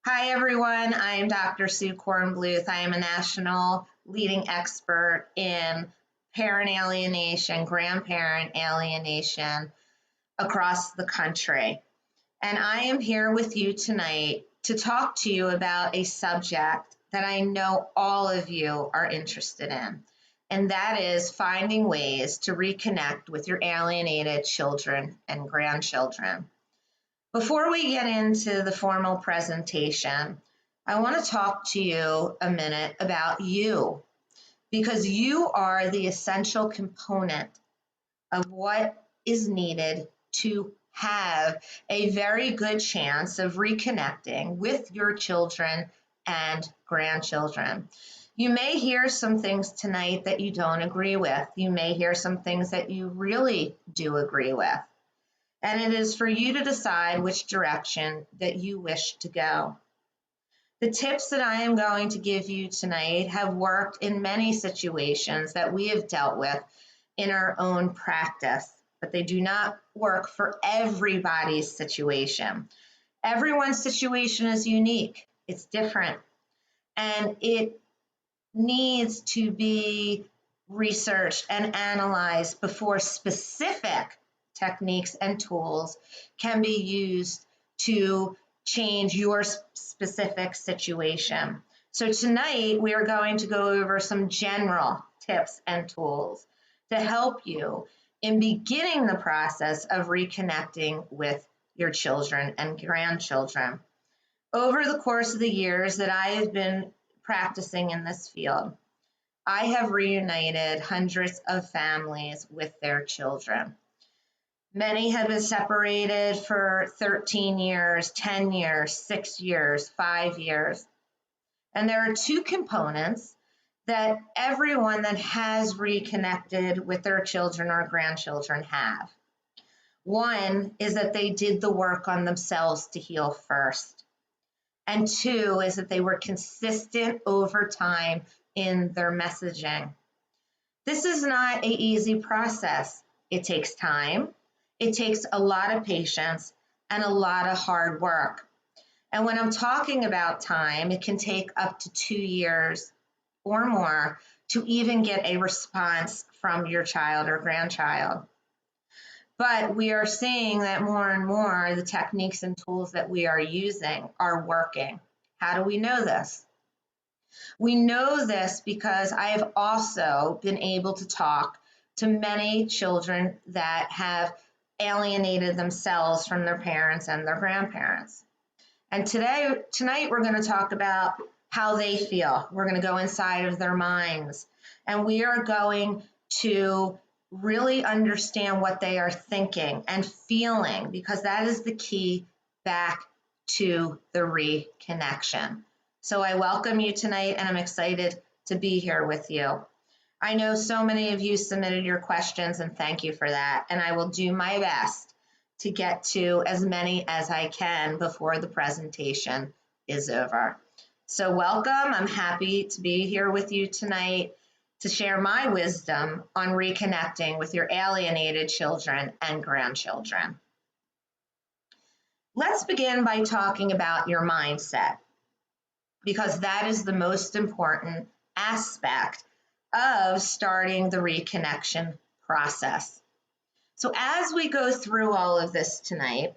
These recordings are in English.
Hi, everyone. I am Dr. Sue Kornbluth. I am a national leading expert in parent alienation, grandparent alienation across the country. And I am here with you tonight to talk to you about a subject that I know all of you are interested in, and that is finding ways to reconnect with your alienated children and grandchildren. Before we get into the formal presentation, I want to talk to you a minute about you because you are the essential component of what is needed to have a very good chance of reconnecting with your children and grandchildren. You may hear some things tonight that you don't agree with. You may hear some things that you really do agree with. And it is for you to decide which direction that you wish to go. The tips that I am going to give you tonight have worked in many situations that we have dealt with in our own practice, but they do not work for everybody's situation. Everyone's situation is unique, it's different, and it needs to be researched and analyzed before specific techniques and tools can be used to change your specific situation. So tonight we are going to go over some general tips and tools to help you in beginning the process of reconnecting with your children and grandchildren. Over the course of the years that I have been practicing in this field, I have reunited hundreds of families with their children. Many have been separated for 13 years, 10 years, 6 years, 5 years. And there are two components that everyone that has reconnected with their children or grandchildren have. One is that they did the work on themselves to heal first. And two is that they were consistent over time in their messaging. This is not an easy process. It takes time. It takes a lot of patience and a lot of hard work. And when I'm talking about time, it can take up to 2 years or more to even get a response from your child or grandchild. But we are seeing that more and more the techniques and tools that we are using are working. How do we know this? We know this because I have also been able to talk to many children that have alienated themselves from their parents and their grandparents. And tonight we're going to talk about how they feel. We're going to go inside of their minds, and we are going to really understand what they are thinking and feeling, because that is the key back to the reconnection. So I welcome you tonight, and I'm excited to be here with you. I know so many of you submitted your questions, and thank you for that. And I will do my best to get to as many as I can before the presentation is over. So welcome. I'm happy to be here with you tonight to share my wisdom on reconnecting with your alienated children and grandchildren. Let's begin by talking about your mindset, because that is the most important aspect of starting the reconnection process. So as we go through all of this tonight,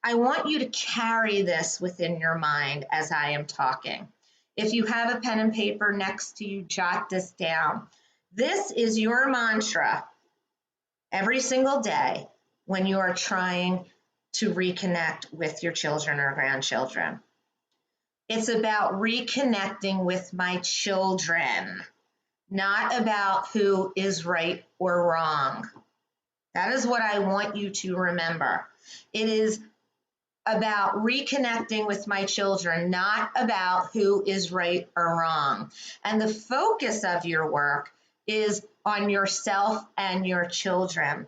I want you to carry this within your mind as I am talking. If you have a pen and paper next to you, jot this down. This is your mantra every single day when you are trying to reconnect with your children or grandchildren. It's about reconnecting with my children, not about who is right or wrong. That is what I want you to remember. It is about reconnecting with my children, not about who is right or wrong. And the focus of your work is on yourself and your children.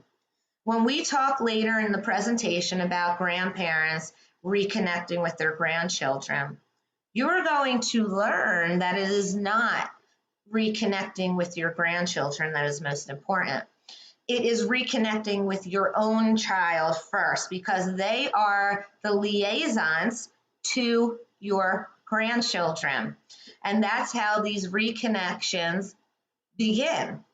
When we talk later in the presentation about grandparents reconnecting with their grandchildren, you're going to learn that it is not reconnecting with your grandchildren that is most important. It is reconnecting with your own child first, because they are the liaisons to your grandchildren. And that's how these reconnections begin.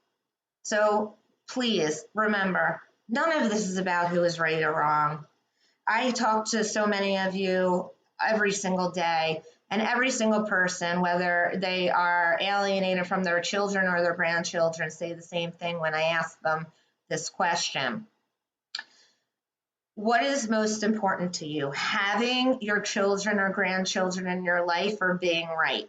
So please remember, none of this is about who is right or wrong. I talk to so many of you every single day, and every single person, whether they are alienated from their children or their grandchildren, say the same thing when I ask them this question. What is most important to you, having your children or grandchildren in your life or being right?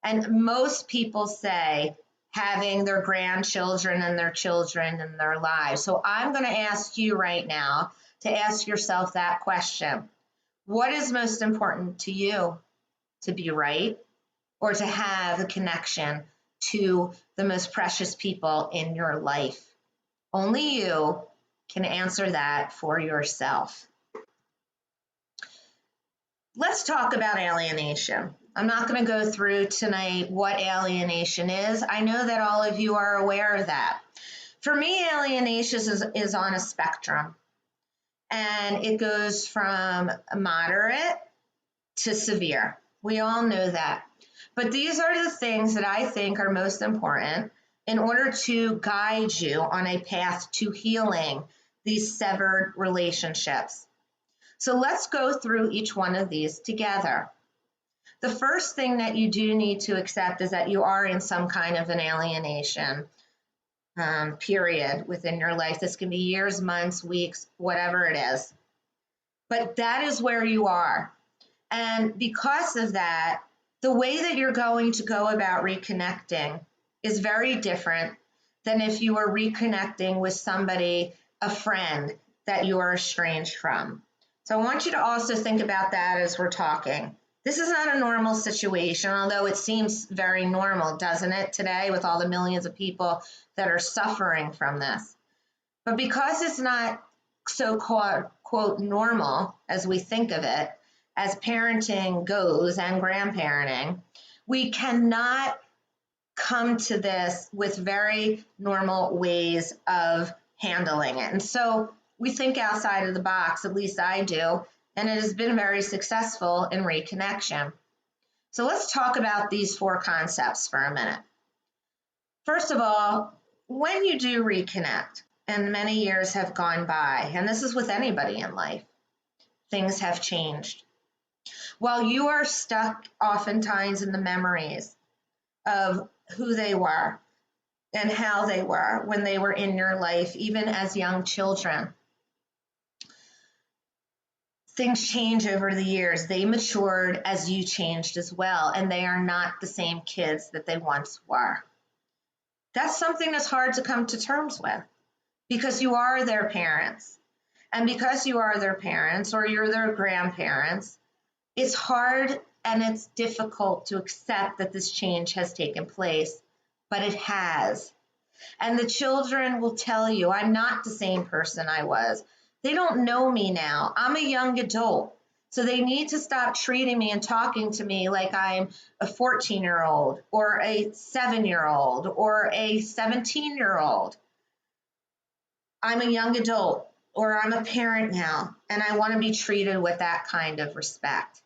And most people say having their grandchildren and their children in their lives. So I'm going to ask you right now to ask yourself that question. What is most important to you, to be right or to have a connection to the most precious people in your life? Only you can answer that for yourself. Let's talk about alienation. I'm not going to go through tonight what alienation is. I know that all of you are aware of that. For me, alienation is on a spectrum, and it goes from moderate to severe. We all know that. But these are the things that I think are most important in order to guide you on a path to healing these severed relationships. So let's go through each one of these together. The first thing that you do need to accept is that you are in some kind of an alienation period within your life. This can be years, months, weeks, whatever it is. But that is where you are. And because of that, the way that you're going to go about reconnecting is very different than if you were reconnecting with somebody, a friend that you are estranged from. So I want you to also think about that as we're talking. This is not a normal situation, although it seems very normal, doesn't it, today with all the millions of people that are suffering from this. But because it's not so-called, quote, normal as we think of it, as parenting goes and grandparenting, we cannot come to this with very normal ways of handling it. And so we think outside of the box, at least I do, and it has been very successful in reconnection. So let's talk about these 4 concepts for a minute. First of all, when you do reconnect, and many years have gone by, and this is with anybody in life, things have changed. While you are stuck oftentimes in the memories of who they were and how they were when they were in your life, even as young children, things change over the years. They matured as you changed as well, and they are not the same kids that they once were. That's something that's hard to come to terms with because you are their parents. And because you are their parents or you're their grandparents, it's hard and it's difficult to accept that this change has taken place, but it has. And the children will tell you, I'm not the same person I was. They don't know me now. I'm a young adult. So they need to stop treating me and talking to me like I'm a 14-year-old or a 7-year-old or a 17-year-old. I'm a young adult or I'm a parent now, and I want to be treated with that kind of respect.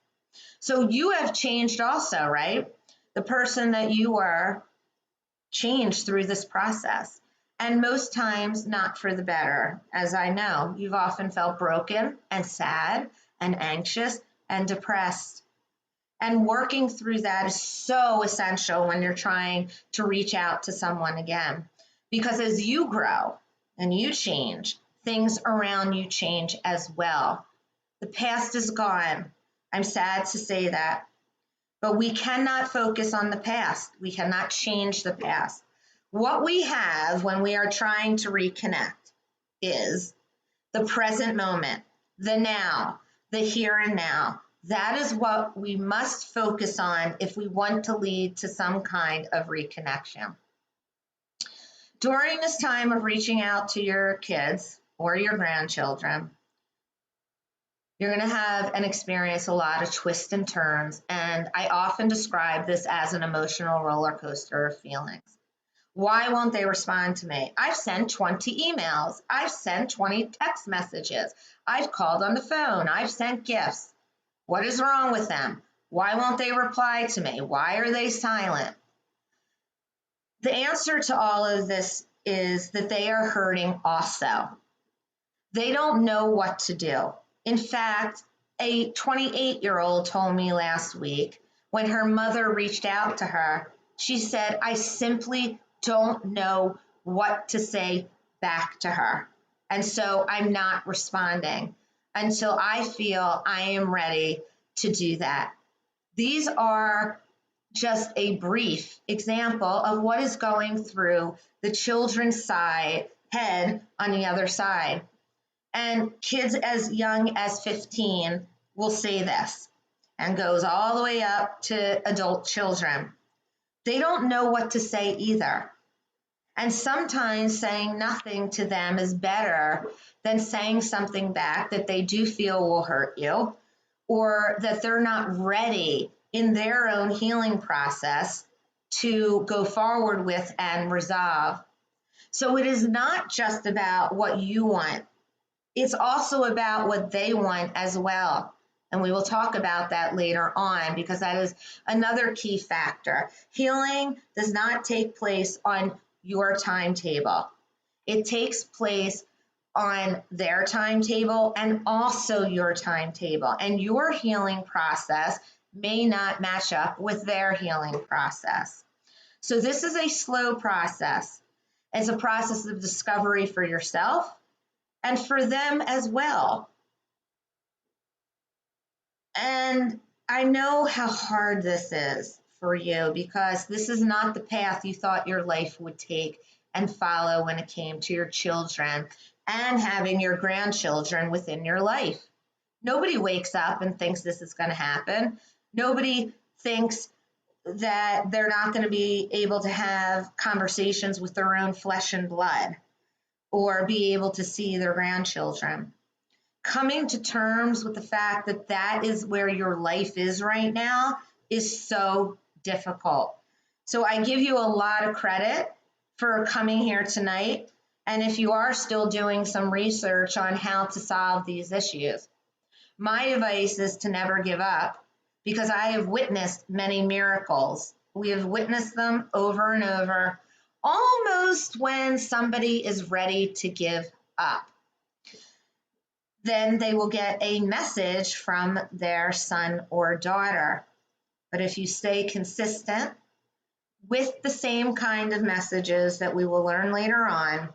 So you have changed also, right? The person that you were changed through this process. And most times not for the better. As I know, you've often felt broken and sad and anxious and depressed. And working through that is so essential when you're trying to reach out to someone again. Because as you grow and you change, things around you change as well. The past is gone. I'm sad to say that. But we cannot focus on the past. We cannot change the past. What we have when we are trying to reconnect is the present moment, the now, the here and now. That is what we must focus on if we want to lead to some kind of reconnection. During this time of reaching out to your kids or your grandchildren, you're going to have and experience a lot of twists and turns, and I often describe this as an emotional roller coaster of feelings. Why won't they respond to me? I've sent 20 emails. I've sent 20 text messages. I've called on the phone. I've sent gifts. What is wrong with them? Why won't they reply to me? Why are they silent? The answer to all of this is that they are hurting also. They don't know what to do. In fact, a 28-year-old told me last week when her mother reached out to her, she said, I simply don't know what to say back to her. And so I'm not responding until I feel I am ready to do that. These are just a brief example of what is going through the children's head on the other side. And kids as young as 15 will say this and goes all the way up to adult children. They don't know what to say either. And sometimes saying nothing to them is better than saying something back that they do feel will hurt you, or that they're not ready in their own healing process to go forward with and resolve. So it is not just about what you want. It's also about what they want as well. And we will talk about that later on because that is another key factor. Healing does not take place on your timetable. It takes place on their timetable and also your timetable. And your healing process may not match up with their healing process. So this is a slow process. It's a process of discovery for yourself and for them as well. And I know how hard this is for you because this is not the path you thought your life would take and follow when it came to your children and having your grandchildren within your life. Nobody wakes up and thinks this is going to happen. Nobody thinks that they're not going to be able to have conversations with their own flesh and blood or be able to see their grandchildren. Coming to terms with the fact that that is where your life is right now is so difficult. So I give you a lot of credit for coming here tonight. And if you are still doing some research on how to solve these issues, my advice is to never give up because I have witnessed many miracles. We have witnessed them over and over, almost when somebody is ready to give up. Then they will get a message from their son or daughter. But if you stay consistent with the same kind of messages that we will learn later on,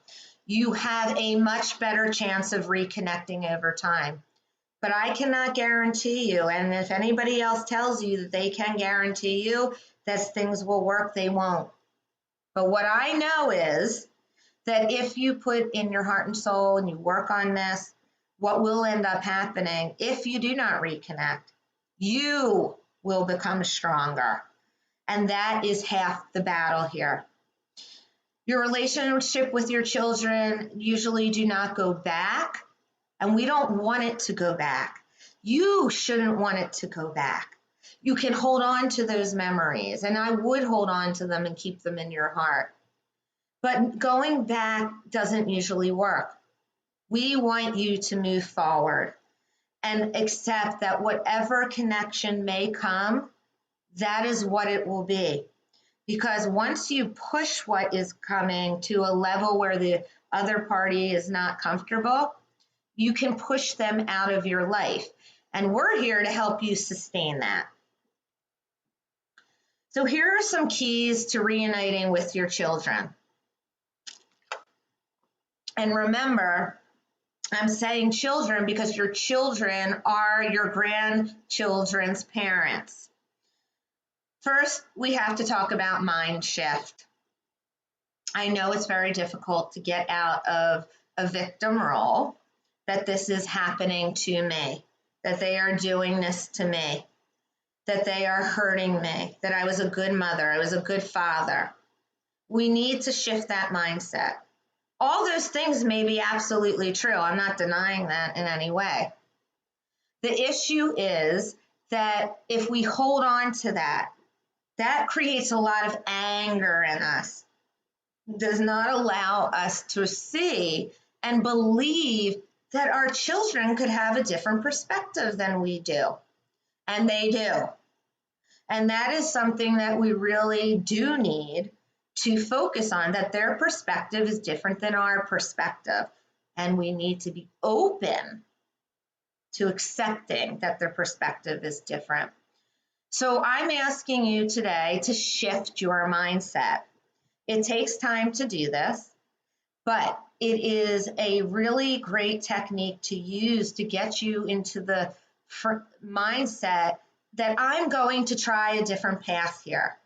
you have a much better chance of reconnecting over time. But I cannot guarantee you, and if anybody else tells you that they can guarantee you that things will work, they won't. But what I know is that if you put in your heart and soul and you work on this, what will end up happening if you do not reconnect, you will become stronger. And that is half the battle here. Your relationship with your children usually do not go back, and we don't want it to go back. You shouldn't want it to go back. You can hold on to those memories, and I would hold on to them and keep them in your heart. But going back doesn't usually work. We want you to move forward and accept that whatever connection may come, that is what it will be. Because once you push what is coming to a level where the other party is not comfortable, you can push them out of your life. And we're here to help you sustain that. So here are some keys to reuniting with your children. And remember, I'm saying children because your children are your grandchildren's parents. First, we have to talk about mind shift. I know it's very difficult to get out of a victim role, that this is happening to me, that they are doing this to me, that they are hurting me, that I was a good mother, I was a good father. We need to shift that mindset. All those things may be absolutely true. I'm not denying that in any way. The issue is that if we hold on to that, that creates a lot of anger in us. It does not allow us to see and believe that our children could have a different perspective than we do. and they do. And that is something that we really do need to focus on, that their perspective is different than our perspective. And we need to be open to accepting that their perspective is different. So I'm asking you today to shift your mindset. It takes time to do this, but it is a really great technique to use to get you into the mindset that I'm going to try a different path here.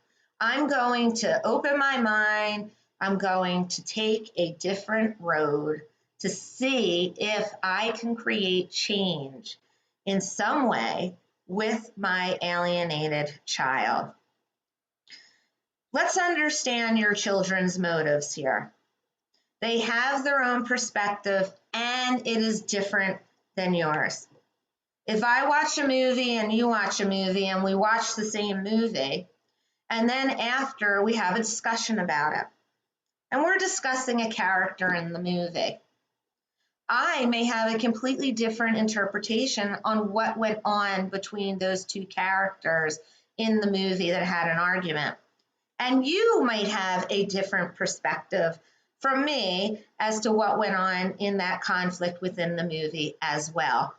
I'm going to open my mind. I'm going to take a different road to see if I can create change in some way with my alienated child. Let's understand your children's motives here. They have their own perspective, and it is different than yours. If I watch a movie and you watch a movie and we watch the same movie, and then after we have a discussion about it, and we're discussing a character in the movie, I may have a completely different interpretation on what went on between those two characters in the movie that had an argument. And you might have a different perspective from me as to what went on in that conflict within the movie as well.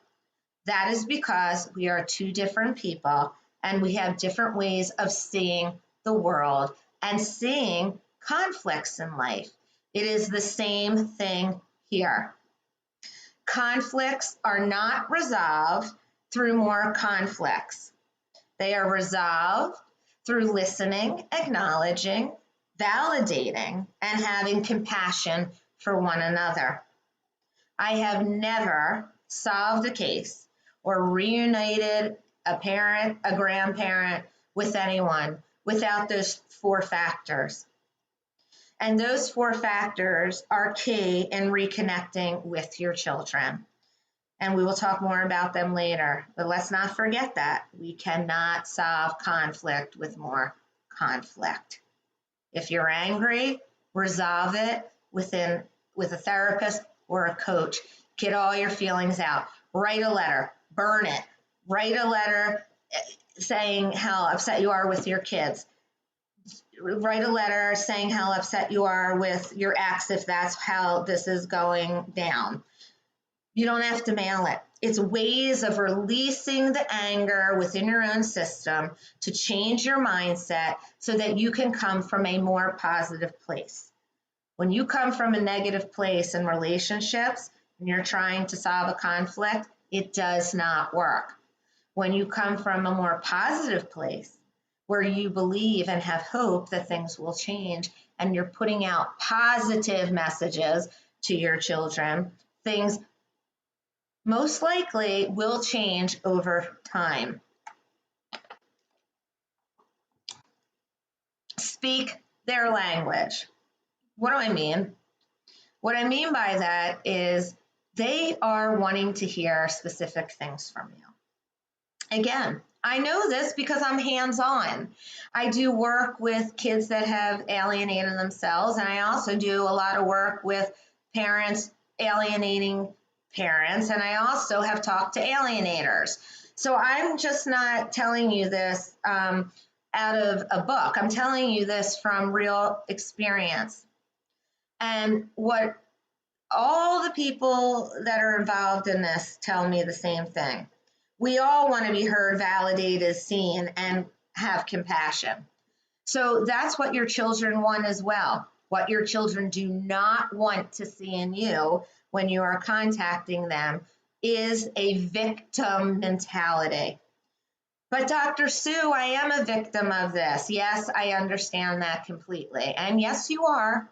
That is because we are two different people and we have different ways of seeing the world and seeing conflicts in life. It is the same thing here. Conflicts are not resolved through more conflicts. They are resolved through listening, acknowledging, validating, and having compassion for one another. I have never solved a case or reunited a parent, a grandparent with anyone without those 4 factors. And those 4 factors are key in reconnecting with your children. And we will talk more about them later. But let's not forget that we cannot solve conflict with more conflict. If you're angry, resolve it with a therapist or a coach. Get all your feelings out. Write a letter, burn it. Write a letter saying how upset you are with your kids. Write a letter saying how upset you are with your ex if that's how this is going down. You don't have to mail it. It's ways of releasing the anger within your own system to change your mindset so that you can come from a more positive place. When you come from a negative place in relationships and you're trying to solve a conflict, it does not work. When you come from a more positive place where you believe and have hope that things will change and you're putting out positive messages to your children, things most likely will change over time. Speak their language. What do I mean? What I mean by that is they are wanting to hear specific things from you. Again, I know this because I'm hands-on. I do work with kids that have alienated themselves, and I also do a lot of work with parents alienating parents, and I also have talked to alienators. So I'm just not telling you this out of a book. I'm telling you this from real experience. And what all the people that are involved in this tell me the same thing. We all want to be heard, validated, seen, and have compassion. So that's what your children want as well. What your children do not want to see in you when you are contacting them is a victim mentality. But Dr. Sue, I am a victim of this. Yes, I understand that completely. And yes, you are.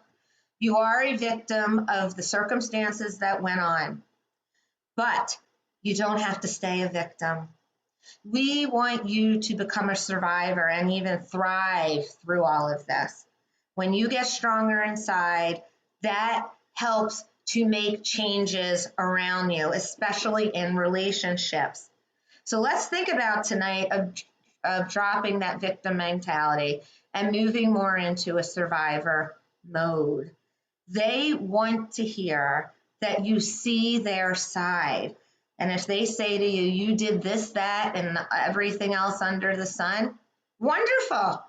You are a victim of the circumstances that went on. But you don't have to stay a victim. We want you to become a survivor and even thrive through all of this. When you get stronger inside, that helps to make changes around you, especially in relationships. So let's think about tonight of dropping that victim mentality and moving more into a survivor mode. They want to hear that you see their side, And if they say to you, you did this, that, and everything else under the sun, wonderful.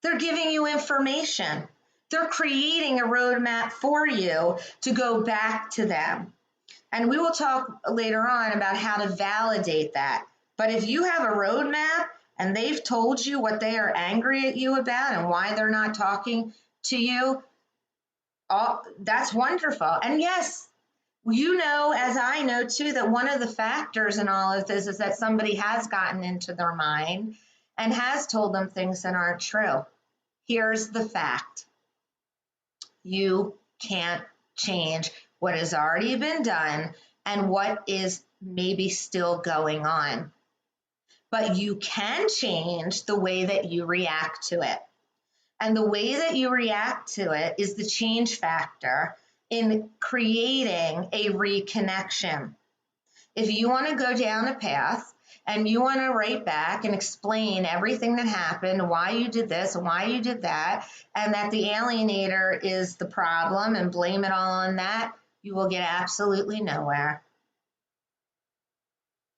They're giving you information. They're creating a roadmap for you to go back to them. And we will talk later on about how to validate that. But if you have a roadmap and they've told you what they are angry at you about and why they're not talking to you, that's wonderful. And yes, you know, as I know too, that one of the factors in all of this is that somebody has gotten into their mind and has told them things that aren't true. Here's the fact. You can't change what has already been done and what is maybe still going on. But you can change the way that you react to it. And the way that you react to it is the change factor in creating a reconnection. If you want to go down a path and you want to write back and explain everything that happened, why you did this and why you did that, and that the alienator is the problem and blame it all on that, you will get absolutely nowhere.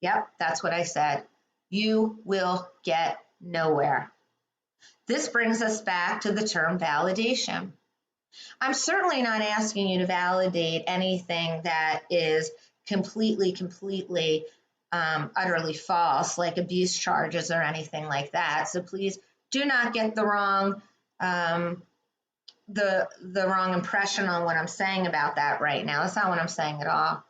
Yep, that's what I said. You will get nowhere. This brings us back to the term validation. I'm certainly not asking you to validate anything that is completely, utterly false, like abuse charges or anything like that. So please do not get the wrong wrong impression on what I'm saying about that right now. That's not what I'm saying at all.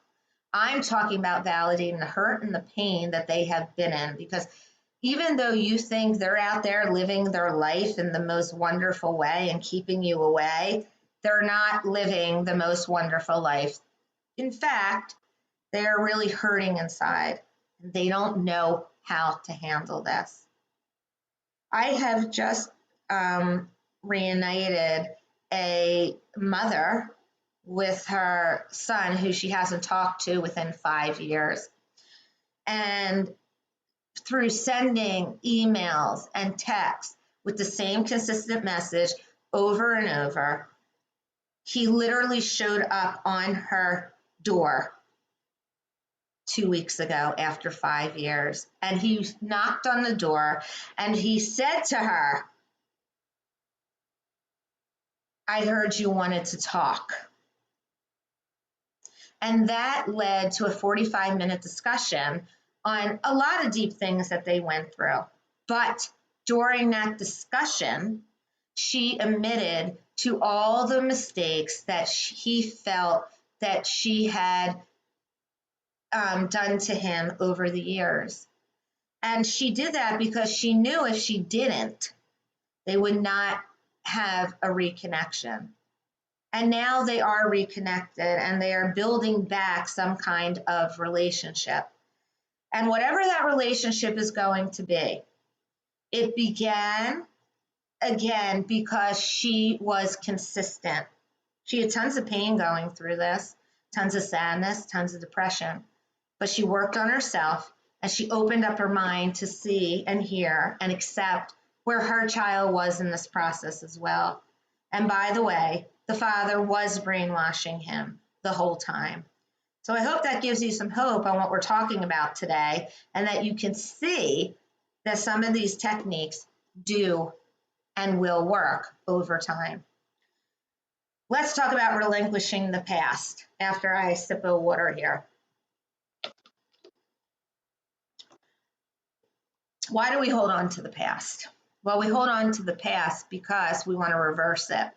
I'm talking about validating the hurt and the pain that they have been in, because even though you think they're out there living their life in the most wonderful way and keeping you away, they're not living the most wonderful life. In fact, they're really hurting inside. They don't know how to handle this. I have just reunited a mother with her son who she hasn't talked to within 5 years. And through sending emails and texts with the same consistent message over and over, he literally showed up on her door 2 weeks ago after 5 years. And he knocked on the door and he said to her, I heard you wanted to talk. And that led to a 45-minute discussion on a lot of deep things that they went through. But during that discussion, she admitted to all the mistakes that he felt that she had done to him over the years. And she did that because she knew if she didn't, they would not have a reconnection. And now they are reconnected and they are building back some kind of relationship. And whatever that relationship is going to be, it began again because she was consistent. She had tons of pain going through this, tons of sadness, tons of depression, but she worked on herself and she opened up her mind to see and hear and accept where her child was in this process as well. And by the way, the father was brainwashing him the whole time. So I hope that gives you some hope on what we're talking about today, and that you can see that some of these techniques do and will work over time. Let's talk about relinquishing the past after I sip of water here. Why do we hold on to the past? Well, we hold on to the past because we want to reverse it.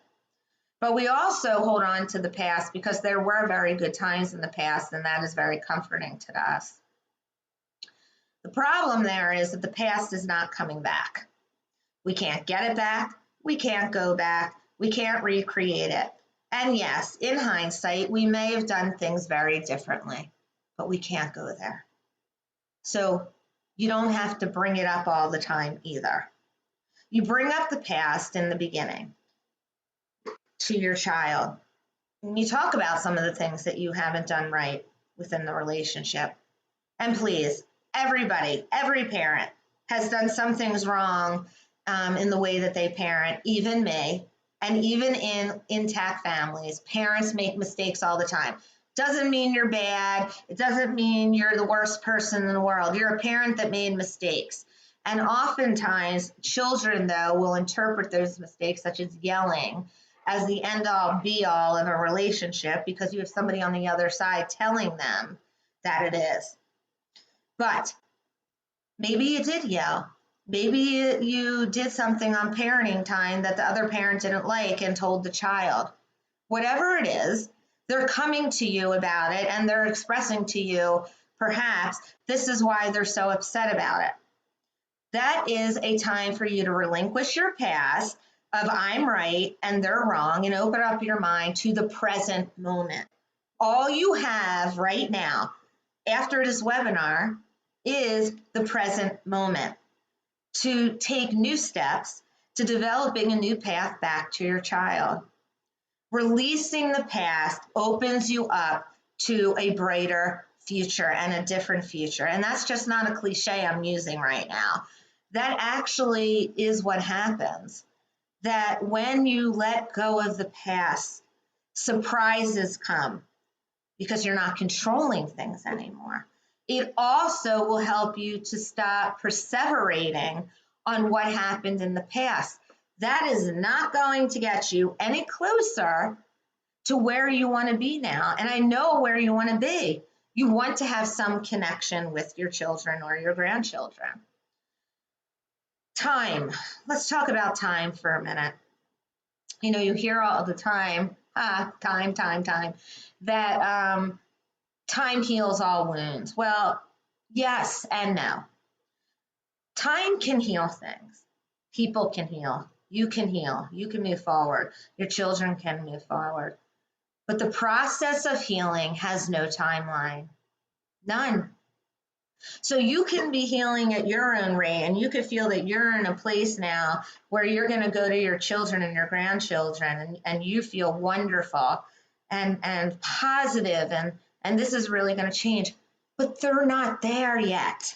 But we also hold on to the past because there were very good times in the past, and that is very comforting to us. The problem there is that the past is not coming back. We can't get it back. We can't go back. We can't recreate it. And yes, in hindsight, we may have done things very differently, but we can't go there. So you don't have to bring it up all the time either. You bring up the past in the beginning to your child. And you talk about some of the things that you haven't done right within the relationship. And please, everybody, every parent has done some things wrong in the way that they parent, even me, and even in intact families, parents make mistakes all the time. Doesn't mean you're bad. It doesn't mean you're the worst person in the world. You're a parent that made mistakes. And oftentimes, children, though, will interpret those mistakes, such as yelling, as the end all be all of a relationship because you have somebody on the other side telling them that it is. But maybe you did yell. Maybe you did something on parenting time that the other parent didn't like and told the child. Whatever it is, they're coming to you about it and they're expressing to you, perhaps, this is why they're so upset about it. That is a time for you to relinquish your past of I'm right and they're wrong and open up your mind to the present moment. All you have right now after this webinar is the present moment to take new steps to developing a new path back to your child. Releasing the past opens you up to a brighter future and a different future. And that's just not a cliche I'm using right now. That actually is what happens. That when you let go of the past, surprises come because you're not controlling things anymore. It also will help you to stop perseverating on what happened in the past. That is not going to get you any closer to where you want to be now. And I know where you want to be. You want to have some connection with your children or your grandchildren. Time. Let's talk about time for a minute. You know, you hear all the time, time, that time heals all wounds. Well, yes and no. Time can heal things. People can heal. You can heal. You can move forward. Your children can move forward. But the process of healing has no timeline. None. So you can be healing at your own rate, and you could feel that you're in a place now where you're going to go to your children and your grandchildren, and you feel wonderful and positive, and this is really going to change. But they're not there yet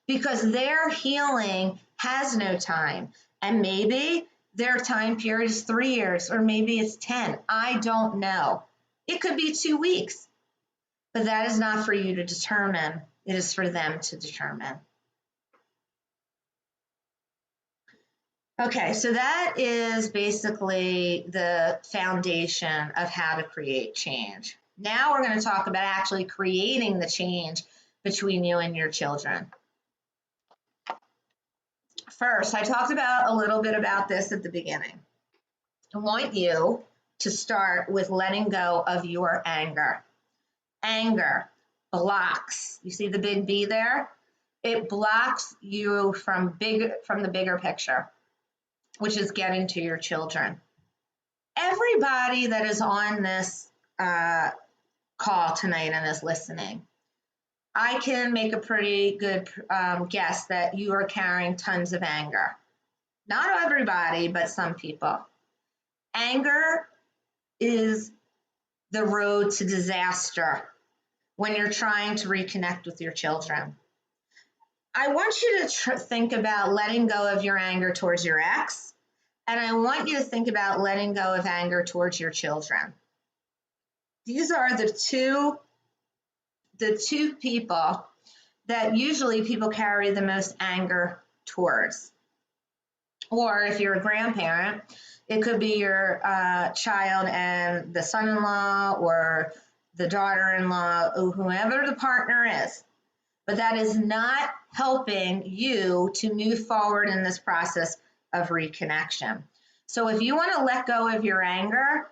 because their healing has no time. And maybe their time period is 3 years, or maybe it's 10. I don't know. It could be 2 weeks. But that is not for you to determine. It is for them to determine. Okay, so that is basically the foundation of how to create change. Now we're going to talk about actually creating the change between you and your children. First, I talked about a little bit about this at the beginning. I want you to start with letting go of your anger. Anger blocks. You see the big B there? It blocks you from the bigger picture, which is getting to your children. Everybody that is on this call tonight and is listening, I can make a pretty good guess that you are carrying tons of anger. Not everybody, but some people. Anger is the road to disaster when you're trying to reconnect with your children. I want you to think about letting go of your anger towards your ex, and I want you to think about letting go of anger towards your children. These are the two people that usually people carry the most anger towards. Or if you're a grandparent, it could be your child and the son-in-law or the daughter-in-law, or whoever the partner is. But that is not helping you to move forward in this process of reconnection. So if you want to let go of your anger,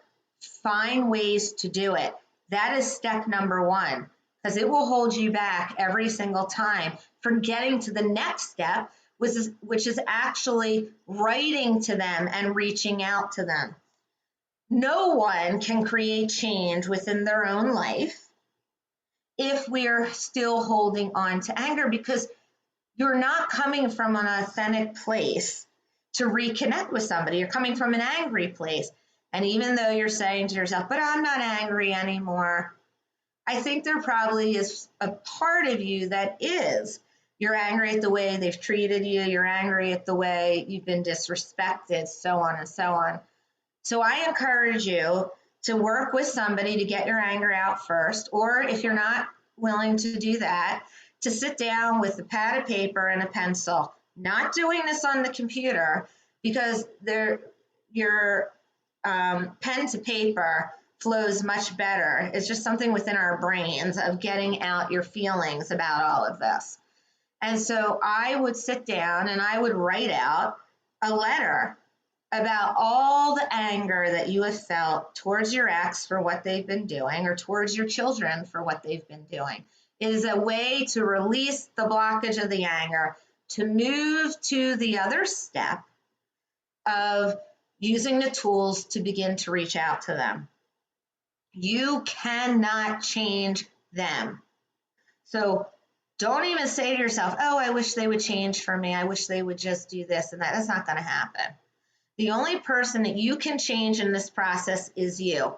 find ways to do it. That is step number one, because it will hold you back every single time from getting to the next step, which is actually writing to them and reaching out to them. No one can create change within their own life if we're still holding on to anger, because you're not coming from an authentic place to reconnect with somebody. You're coming from an angry place. And even though you're saying to yourself, but I'm not angry anymore, I think there probably is a part of you that is. You're angry at the way they've treated you. You're angry at the way you've been disrespected, so on and so on. So I encourage you to work with somebody to get your anger out first, or if you're not willing to do that, to sit down with a pad of paper and a pencil. Not doing this on the computer, because your pen to paper flows much better. It's just something within our brains of getting out your feelings about all of this. And so I would sit down and I would write out a letter about all the anger that you have felt towards your ex for what they've been doing, or towards your children for what they've been doing. It is a way to release the blockage of the anger, to move to the other step of using the tools to begin to reach out to them. You cannot change them. So don't even say to yourself, oh, I wish they would change for me. I wish they would just do this and that. That's not going to happen. The only person that you can change in this process is you.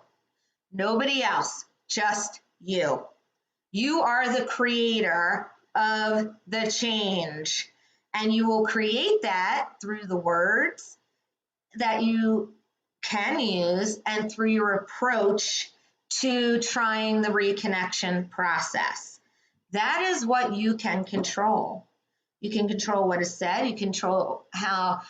Nobody else, just you. You are the creator of the change, and you will create that through the words that you can use and through your approach to trying the reconnection process. That is what you can control. You can control what is said. You control how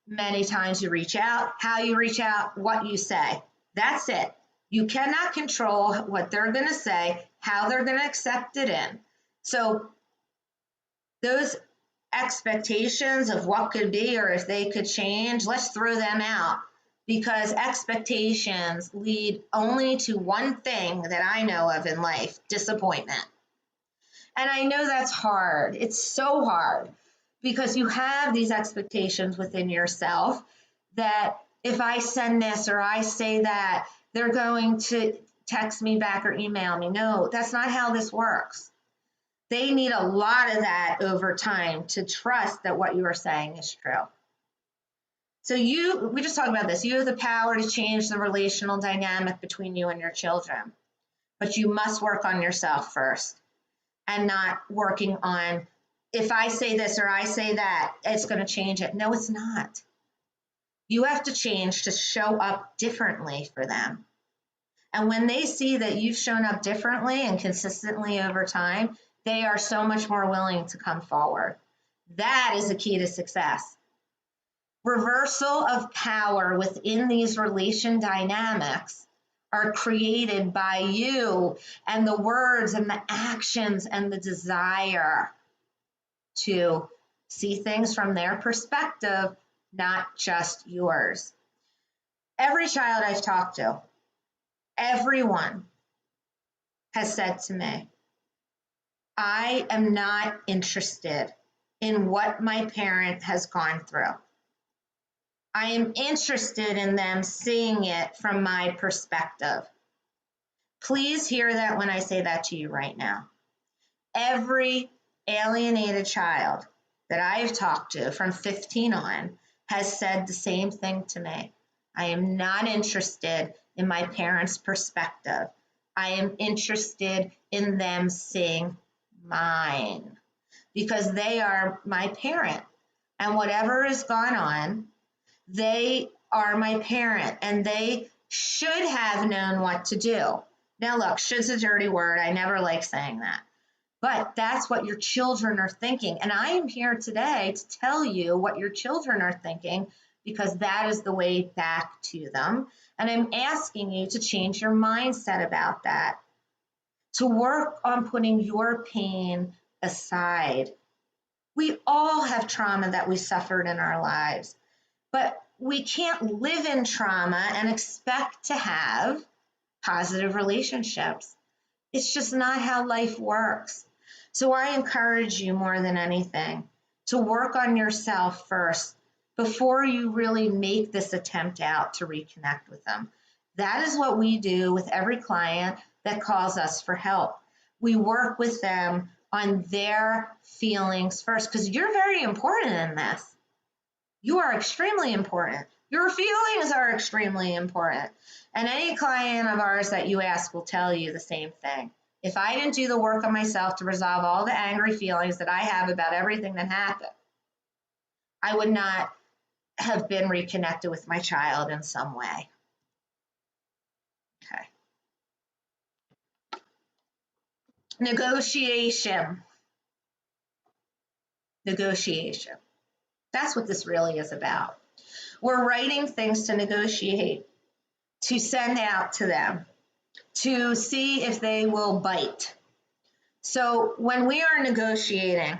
many times you reach out, how you reach out, what you say. That's it. You cannot control what they're going to say, how they're going to accept it in. So those expectations of what could be or if they could change, let's throw them out, because expectations lead only to one thing that I know of in life: disappointment. And I know that's hard. It's so hard, because you have these expectations within yourself that if I send this or I say that, they're going to text me back or email me. No, that's not how this works. They need a lot of that over time to trust that what you are saying is true. So we just talked about this. You have the power to change the relational dynamic between you and your children, but you must work on yourself first, and not working on, if I say this or I say that, it's going to change it. No, it's not. You have to change to show up differently for them. And when they see that you've shown up differently and consistently over time, they are so much more willing to come forward. That is the key to success. Reversal of power within these relation dynamics are created by you and the words and the actions and the desire to see things from their perspective, not just yours. Every child I've talked to, everyone has said to me, I am not interested in what my parent has gone through. I am interested in them seeing it from my perspective. Please hear that when I say that to you right now. Every alienated child that I've talked to from 15 on has said the same thing to me. I am not interested in my parents' perspective. I am interested in them seeing mine, because they are my parent, and whatever has gone on, they are my parent, and they should have known what to do. Now look, should's a dirty word. I never like saying that. But that's what your children are thinking. And I am here today to tell you what your children are thinking, because that is the way back to them. And I'm asking you to change your mindset about that, to work on putting your pain aside. We all have trauma that we suffered in our lives, but we can't live in trauma and expect to have positive relationships. It's just not how life works. So I encourage you more than anything to work on yourself first before you really make this attempt out to reconnect with them. That is what we do with every client that calls us for help. We work with them on their feelings first, because you're very important in this. You are extremely important. Your feelings are extremely important. And any client of ours that you ask will tell you the same thing. If I didn't do the work on myself to resolve all the angry feelings that I have about everything that happened, I would not have been reconnected with my child in some way. Okay. Negotiation. Negotiation. That's what this really is about. We're writing things to negotiate, to send out to them, to see if they will bite. So when we are negotiating,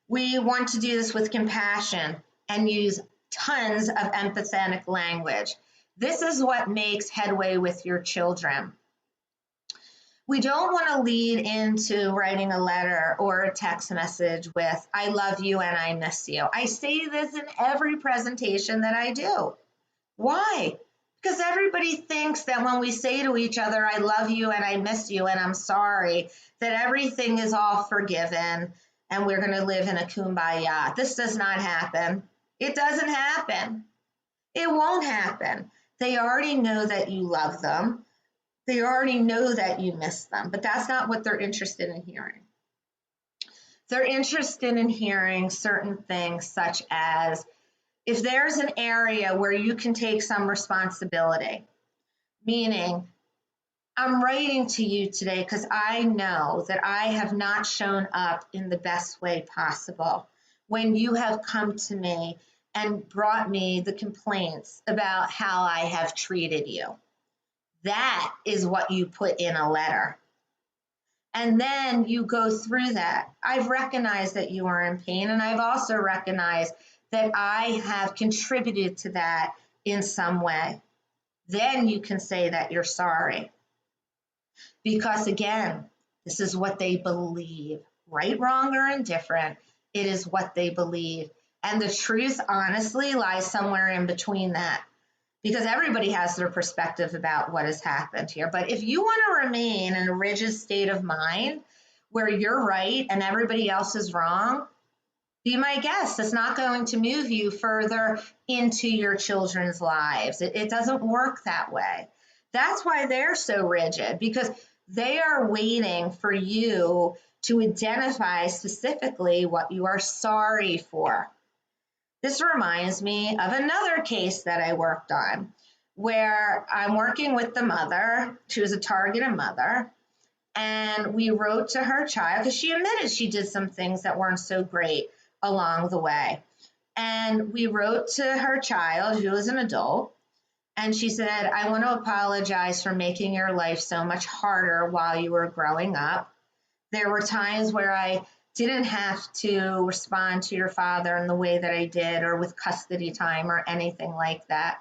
we want to do this with compassion and use tons of empathetic language. This is what makes headway with your children. We don't want to lead into writing a letter or a text message with, I love you and I miss you. I say this in every presentation that I do. Why? Because everybody thinks that when we say to each other, I love you and I miss you and I'm sorry, that everything is all forgiven and we're going to live in a kumbaya. This does not happen. It doesn't happen. It won't happen. They already know that you love them. They already know that you miss them, but that's not what they're interested in hearing. They're interested in hearing certain things such as, if there's an area where you can take some responsibility, meaning I'm writing to you today because I know that I have not shown up in the best way possible when you have come to me and brought me the complaints about how I have treated you. That is what you put in a letter. And then you go through that. I've recognized that you are in pain, and I've also recognized that I have contributed to that in some way. Then you can say that you're sorry. Because again, this is what they believe. Right, wrong, or indifferent, it is what they believe. And the truth, honestly, lies somewhere in between that. Because everybody has their perspective about what has happened here. But if you want to remain in a rigid state of mind where you're right and everybody else is wrong, be my guest. It's not going to move you further into your children's lives. It doesn't work that way. That's why they're so rigid, because they are waiting for you to identify specifically what you are sorry for. This reminds me of another case that I worked on where I'm working with the mother. She was a targeted mother. And we wrote to her child because she admitted she did some things that weren't so great along the way. And we wrote to her child, who was an adult, and she said, I want to apologize for making your life so much harder while you were growing up. There were times where I didn't have to respond to your father in the way that I did, or with custody time or anything like that.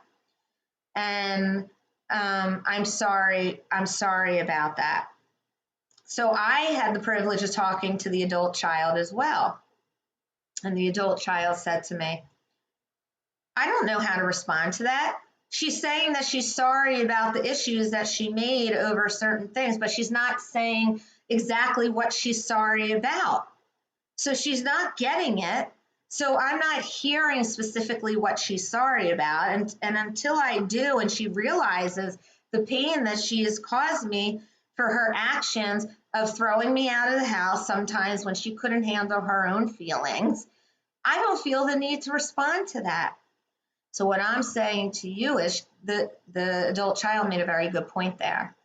And I'm sorry about that. So I had the privilege of talking to the adult child as well. And the adult child said to me, I don't know how to respond to that. She's saying that she's sorry about the issues that she made over certain things, but she's not saying exactly what she's sorry about. So she's not getting it. So I'm not hearing specifically what she's sorry about. And until I do, and she realizes the pain that she has caused me for her actions of throwing me out of the house sometimes when she couldn't handle her own feelings, I don't feel the need to respond to that. So what I'm saying to you is the adult child made a very good point there.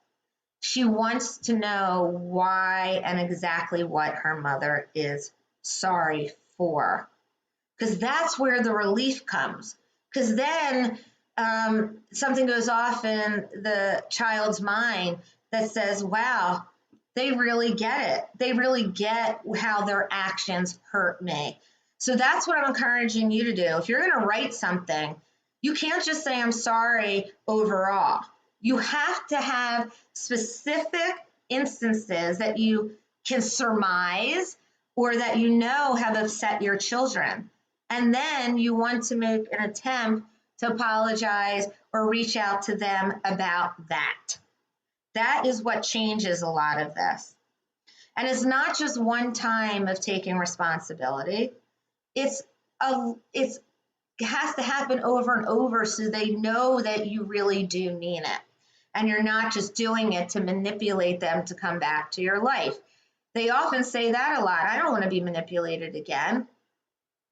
She wants to know why and exactly what her mother is sorry for, because that's where the relief comes. Because then something goes off in the child's mind that says, wow, they really get it. They really get how their actions hurt me. So that's what I'm encouraging you to do. If you're going to write something, you can't just say, I'm sorry overall. You have to have specific instances that you can surmise or that you know have upset your children. And then you want to make an attempt to apologize or reach out to them about that. That is what changes a lot of this. And it's not just one time of taking responsibility. It has to happen over and over so they know that you really do mean it. And you're not just doing it to manipulate them to come back to your life. They often say that a lot. I don't want to be manipulated again,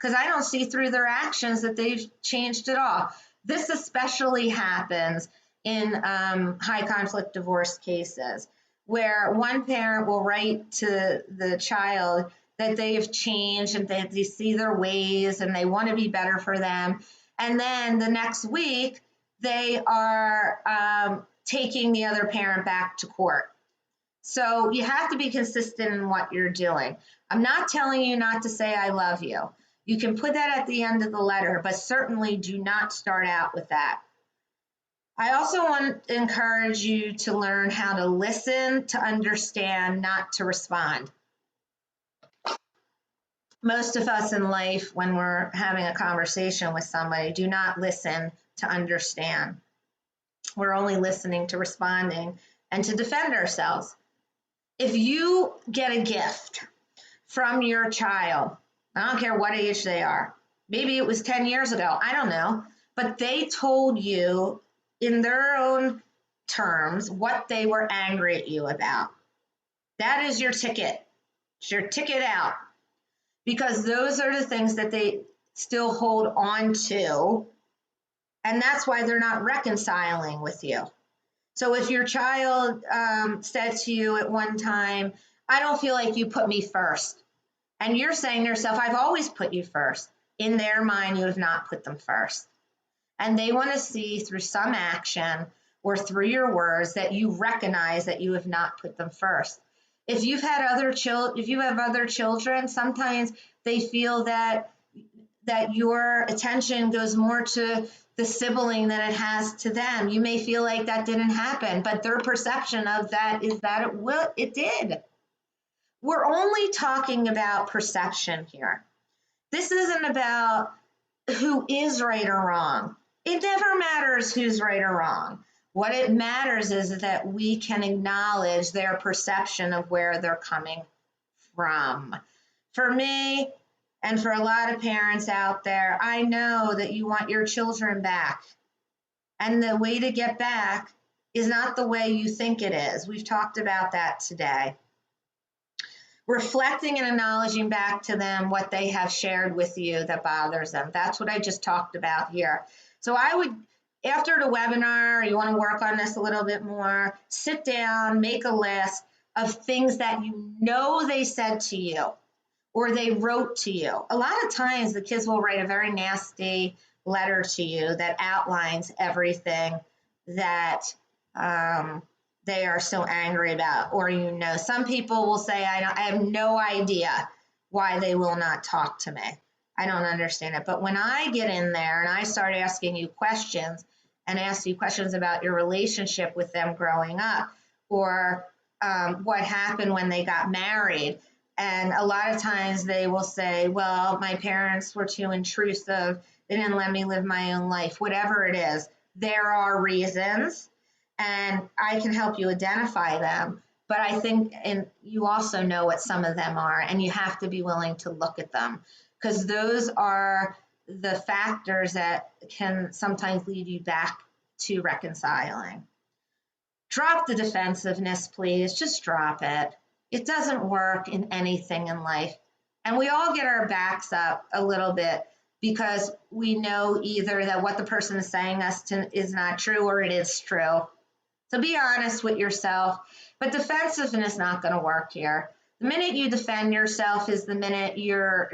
because I don't see through their actions that they've changed at all. This especially happens in high conflict divorce cases, where one parent will write to the child that they have changed and that they see their ways and they want to be better for them. And then the next week, they are taking the other parent back to court. So you have to be consistent in what you're doing. I'm not telling you not to say I love you. You can put that at the end of the letter, but certainly do not start out with that. I also want to encourage you to learn how to listen, to understand, not to respond. Most of us in life, when we're having a conversation with somebody, do not listen to understand. We're only listening to responding and to defend ourselves. If you get a gift from your child, I don't care what age they are, maybe it was 10 years ago, I don't know, but they told you in their own terms what they were angry at you about. That is your ticket. It's your ticket out, because those are the things that they still hold on to, and that's why they're not reconciling with you. So if your child said to you at one time, I don't feel like you put me first, and you're saying to yourself, I've always put you first. In their mind, you have not put them first. And they want to see through some action or through your words that you recognize that you have not put them first. If you've had if you have other children, sometimes they feel that your attention goes more to the sibling than it has to them. You may feel like that didn't happen, but their perception of that is that it did. We're only talking about perception here. This isn't about who is right or wrong. It never matters who's right or wrong. What it matters is that we can acknowledge their perception of where they're coming from. For me, and for a lot of parents out there, I know that you want your children back. And the way to get back is not the way you think it is. We've talked about that today. Reflecting and acknowledging back to them what they have shared with you that bothers them. That's what I just talked about here. So I would, after the webinar, you want to work on this a little bit more, sit down, make a list of things that you know they said to you or they wrote to you. A lot of times the kids will write a very nasty letter to you that outlines everything that they are so angry about. Or, some people will say, I have no idea why they will not talk to me. I don't understand it. But when I get in there and I start asking you questions and ask you questions about your relationship with them growing up, or what happened when they got married, and a lot of times they will say, well, my parents were too intrusive. They didn't let me live my own life. Whatever it is, there are reasons, and I can help you identify them. But I think, and you also know what some of them are, and you have to be willing to look at them, because those are the factors that can sometimes lead you back to reconciling. Drop the defensiveness, please. Just drop it. It doesn't work in anything in life. And we all get our backs up a little bit because we know either that what the person is saying is not true or it is true. So be honest with yourself. But defensiveness is not going to work here. The minute you defend yourself is the minute you're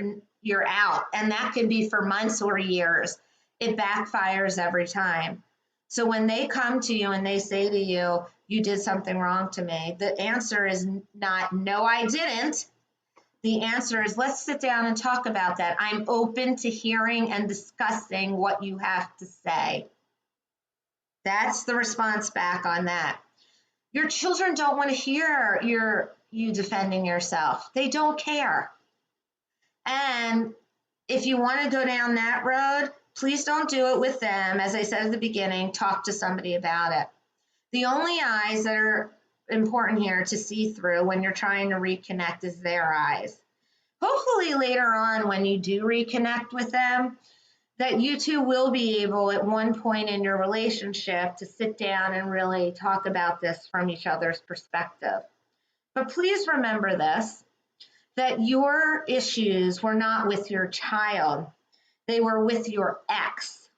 out. And that could be for months or years. It backfires every time. So when they come to you and they say to you, you did something wrong to me, the answer is not, no, I didn't. The answer is, let's sit down and talk about that. I'm open to hearing and discussing what you have to say. That's the response back on that. Your children don't want to hear you defending yourself. They don't care. And if you want to go down that road, please don't do it with them. As I said at the beginning, talk to somebody about it. The only eyes that are important here to see through when you're trying to reconnect is their eyes. Hopefully later on when you do reconnect with them, that you two will be able at one point in your relationship to sit down and really talk about this from each other's perspective. But please remember this, that your issues were not with your child. They were with your ex.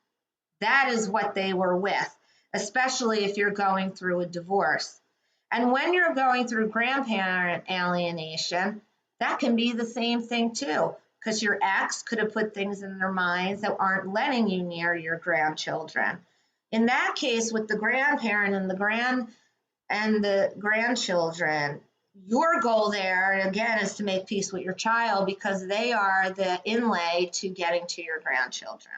That is what they were with, especially if you're going through a divorce. And when you're going through grandparent alienation, that can be the same thing too, because your ex could have put things in their minds that aren't letting you near your grandchildren. In that case, with the grandparent and the grandchildren, your goal there, again, is to make peace with your child because they are the inlay to getting to your grandchildren.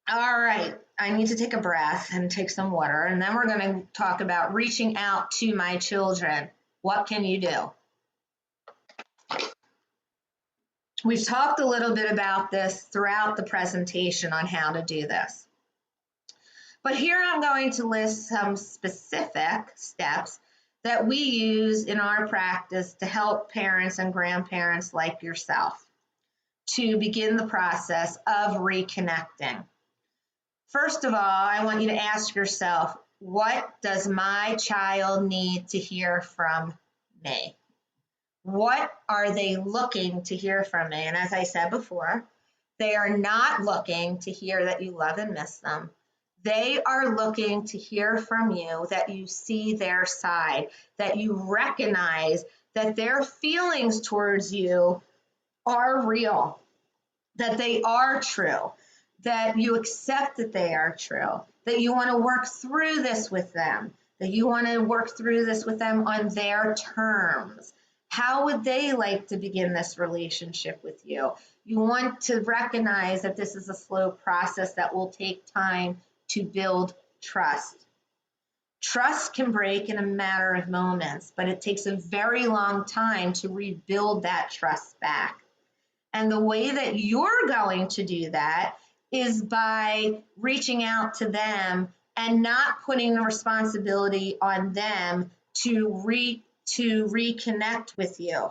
All right, I need to take a breath and take some water, and then we're going to talk about reaching out to my children. What can you do? We've talked a little bit about this throughout the presentation on how to do this. But here I'm going to list some specific steps that we use in our practice to help parents and grandparents like yourself to begin the process of reconnecting. First of all, I want you to ask yourself, what does my child need to hear from me? What are they looking to hear from me? And as I said before, they are not looking to hear that you love and miss them. They are looking to hear from you that you see their side, that you recognize that their feelings towards you are real, that they are true, that you accept that they are true, that you want to work through this with them, that you want to work through this with them on their terms. How would they like to begin this relationship with you? You want to recognize that this is a slow process that will take time to build trust. Trust can break in a matter of moments, but it takes a very long time to rebuild that trust back. And the way that you're going to do that is by reaching out to them and not putting the responsibility on them to reconnect with you.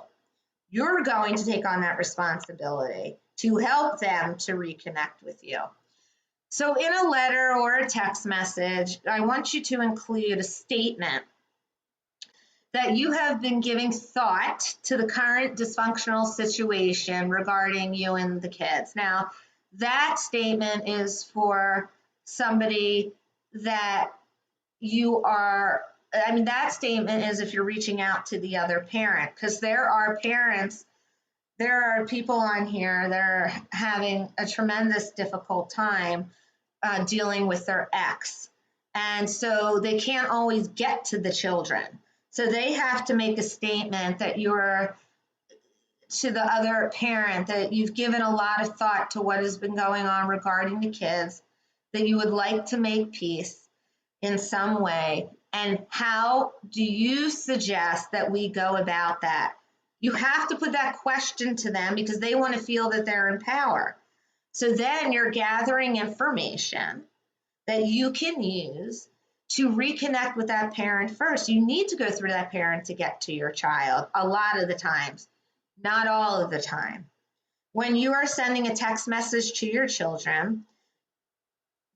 You're going to take on that responsibility to help them to reconnect with you. So in a letter or a text message, I want you to include a statement that you have been giving thought to the current dysfunctional situation regarding you and the kids. Now, that statement is for somebody that you are, that statement is if you're reaching out to the other parent, because there are parents, there are people on here that are having a tremendous difficult time dealing with their ex. And so they can't always get to the children. So they have to make a statement that you're to the other parent, that you've given a lot of thought to what has been going on regarding the kids, that you would like to make peace in some way. And how do you suggest that we go about that? You have to put that question to them because they want to feel that they're in power. So then you're gathering information that you can use to reconnect with that parent first. You need to go through that parent to get to your child a lot of the times, not all of the time. When you are sending a text message to your children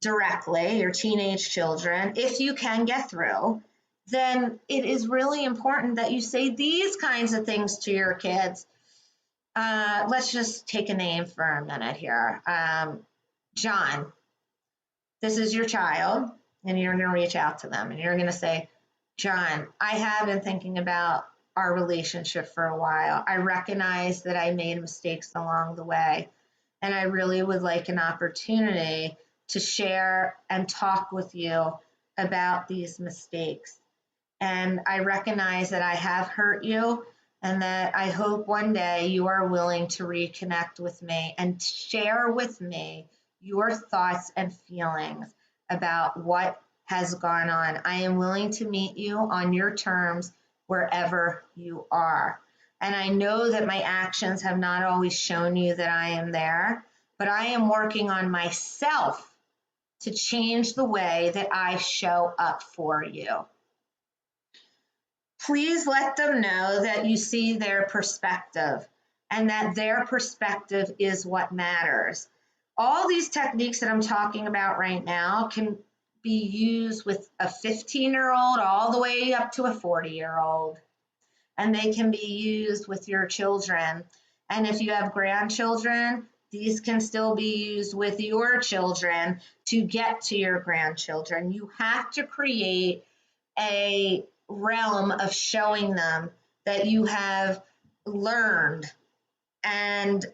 directly, your teenage children, if you can get through, then it is really important that you say these kinds of things to your kids. Let's just take a name for a minute here. John, this is your child, and you're going to reach out to them, and you're going to say, John, I have been thinking about our relationship for a while. I recognize that I made mistakes along the way, and I really would like an opportunity to share and talk with you about these mistakes. And I recognize that I have hurt you, and that I hope one day you are willing to reconnect with me and share with me your thoughts and feelings about what has gone on. I am willing to meet you on your terms wherever you are. And I know that my actions have not always shown you that I am there, but I am working on myself to change the way that I show up for you. Please let them know that you see their perspective and that their perspective is what matters. All these techniques that I'm talking about right now can be used with a 15-year-old all the way up to a 40-year-old. And they can be used with your children. And if you have grandchildren, These can still be used with your children to get to your grandchildren. You have to create a realm of showing them that you have learned and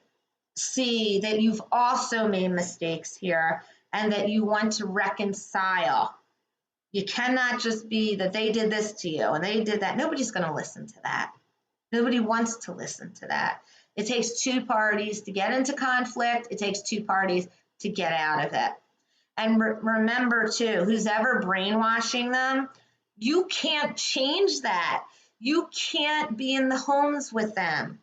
see that you've also made mistakes here and that you want to reconcile. You cannot just be that they did this to you and they did that. Nobody's going to listen to that. Nobody wants to listen to that. It takes two parties to get into conflict. It takes two parties to get out of it. And remember too, who's ever brainwashing them, you can't change that. You can't be in the homes with them.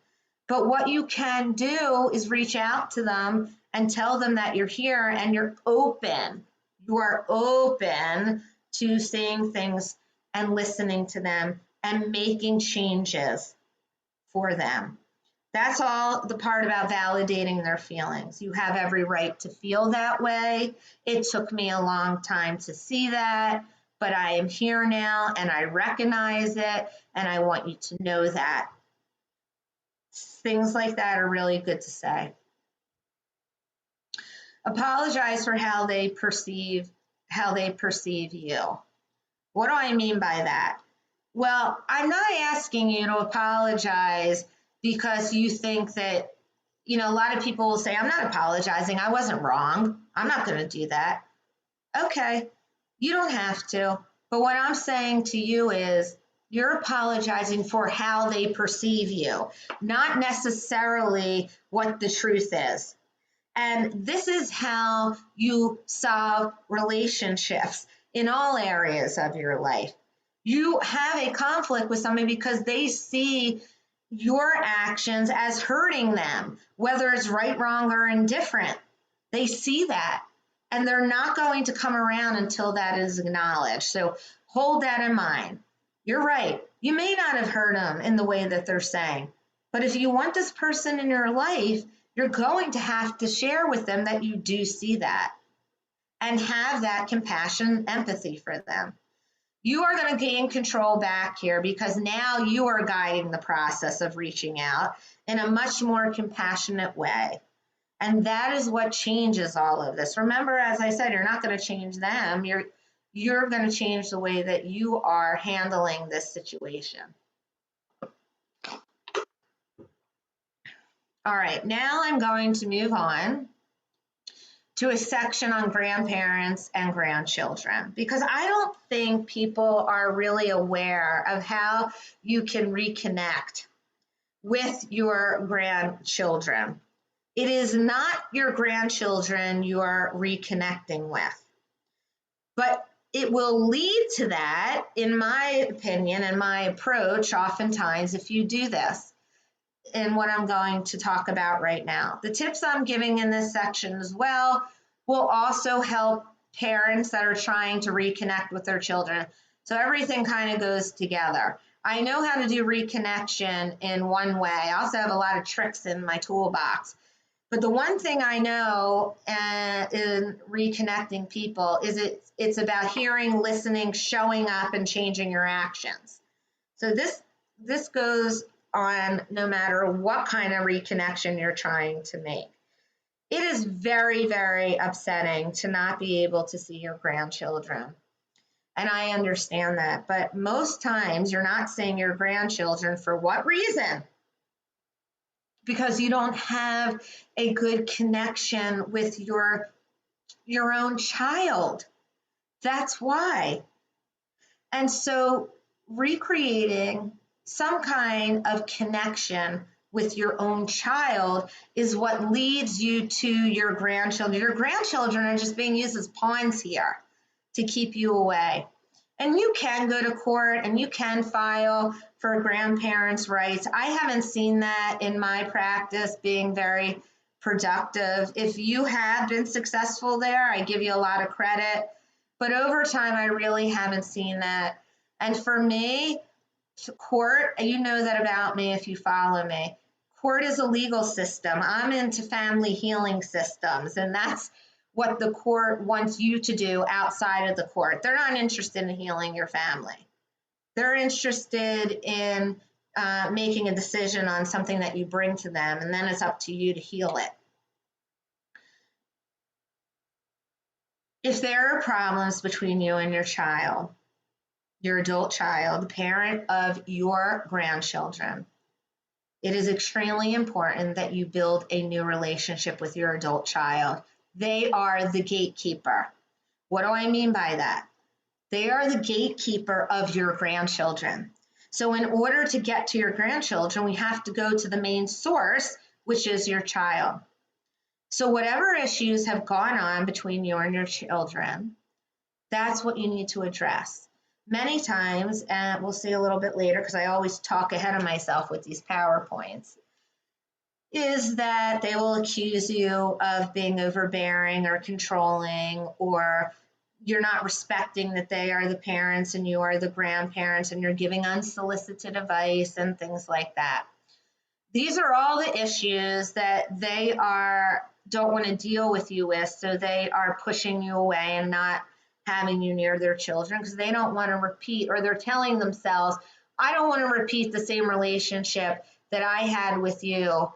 But what you can do is reach out to them and tell them that you're here and you're open. You are open to seeing things and listening to them and making changes for them. That's all the part about validating their feelings. You have every right to feel that way. It took me a long time to see that, but I am here now and I recognize it, and I want you to know that. Things like that are really good to say. Apologize for how they perceive you. What do I mean by that? Well, I'm not asking you to apologize because you think that, a lot of people will say, I'm not apologizing. I wasn't wrong. I'm not going to do that. Okay, you don't have to. But what I'm saying to you is you're apologizing for how they perceive you, not necessarily what the truth is. And this is how you solve relationships in all areas of your life. You have a conflict with somebody because they see your actions as hurting them, whether it's right, wrong, or indifferent. They see that, and they're not going to come around until that is acknowledged. So hold that in mind. You're right. You may not have hurt them in the way that they're saying, but if you want this person in your life, you're going to have to share with them that you do see that and have that compassion, empathy for them. You are going to gain control back here because now you are guiding the process of reaching out in a much more compassionate way. And that is what changes all of this. Remember, as I said, you're not going to change them. You're going to change the way that you are handling this situation. All right, now I'm going to move on to a section on grandparents and grandchildren, because I don't think people are really aware of how you can reconnect with your grandchildren. It is not your grandchildren you are reconnecting with, but it will lead to that, in my opinion and my approach, oftentimes, if you do this. And what I'm going to talk about right now. The tips I'm giving in this section as well will also help parents that are trying to reconnect with their children. So everything kind of goes together. I know how to do reconnection in one way. I also have a lot of tricks in my toolbox. But the one thing I know in reconnecting people is it's about hearing, listening, showing up, and changing your actions. So this goes on no matter what kind of reconnection you're trying to make. It is very, very upsetting to not be able to see your grandchildren. And I understand that, but most times you're not seeing your grandchildren for what reason? Because you don't have a good connection with your own child. That's why. And so recreating some kind of connection with your own child is what leads you to your grandchildren. Your grandchildren are just being used as pawns here to keep you away. And you can go to court and you can file for grandparents' rights. I haven't seen that in my practice being very productive. If you have been successful there, I give you a lot of credit. But over time, I really haven't seen that. And for me, court, you know that about me if you follow me. Court is a legal system. I'm into family healing systems, and that's what the court wants you to do outside of the court. They're not interested in healing your family. They're interested in making a decision on something that you bring to them, and then it's up to you to heal it. If there are problems between you and your adult child, the parent of your grandchildren, it is extremely important that you build a new relationship with your adult child. They are the gatekeeper. What do I mean by that? They are the gatekeeper of your grandchildren. So in order to get to your grandchildren, we have to go to the main source, which is your child. So whatever issues have gone on between you and your children, that's what you need to address. Many times, and we'll see a little bit later because I always talk ahead of myself with these PowerPoints, is that they will accuse you of being overbearing or controlling, or you're not respecting that they are the parents and you are the grandparents and you're giving unsolicited advice and things like that. These are all the issues that they don't want to deal with you with, so they are pushing you away and not having you near their children because they don't want to repeat, or they're telling themselves, I don't want to repeat the same relationship that I had with you.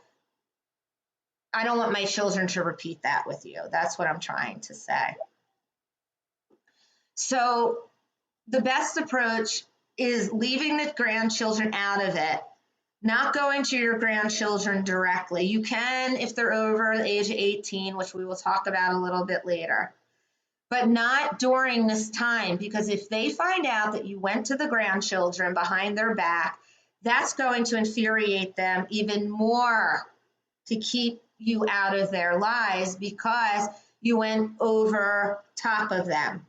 I don't want my children to repeat that with you. That's what I'm trying to say. So the best approach is leaving the grandchildren out of it, not going to your grandchildren directly. You can if they're over the age of 18, which we will talk about a little bit later, but not during this time, because if they find out that you went to the grandchildren behind their back, that's going to infuriate them even more to keep you out of their lives because you went over top of them.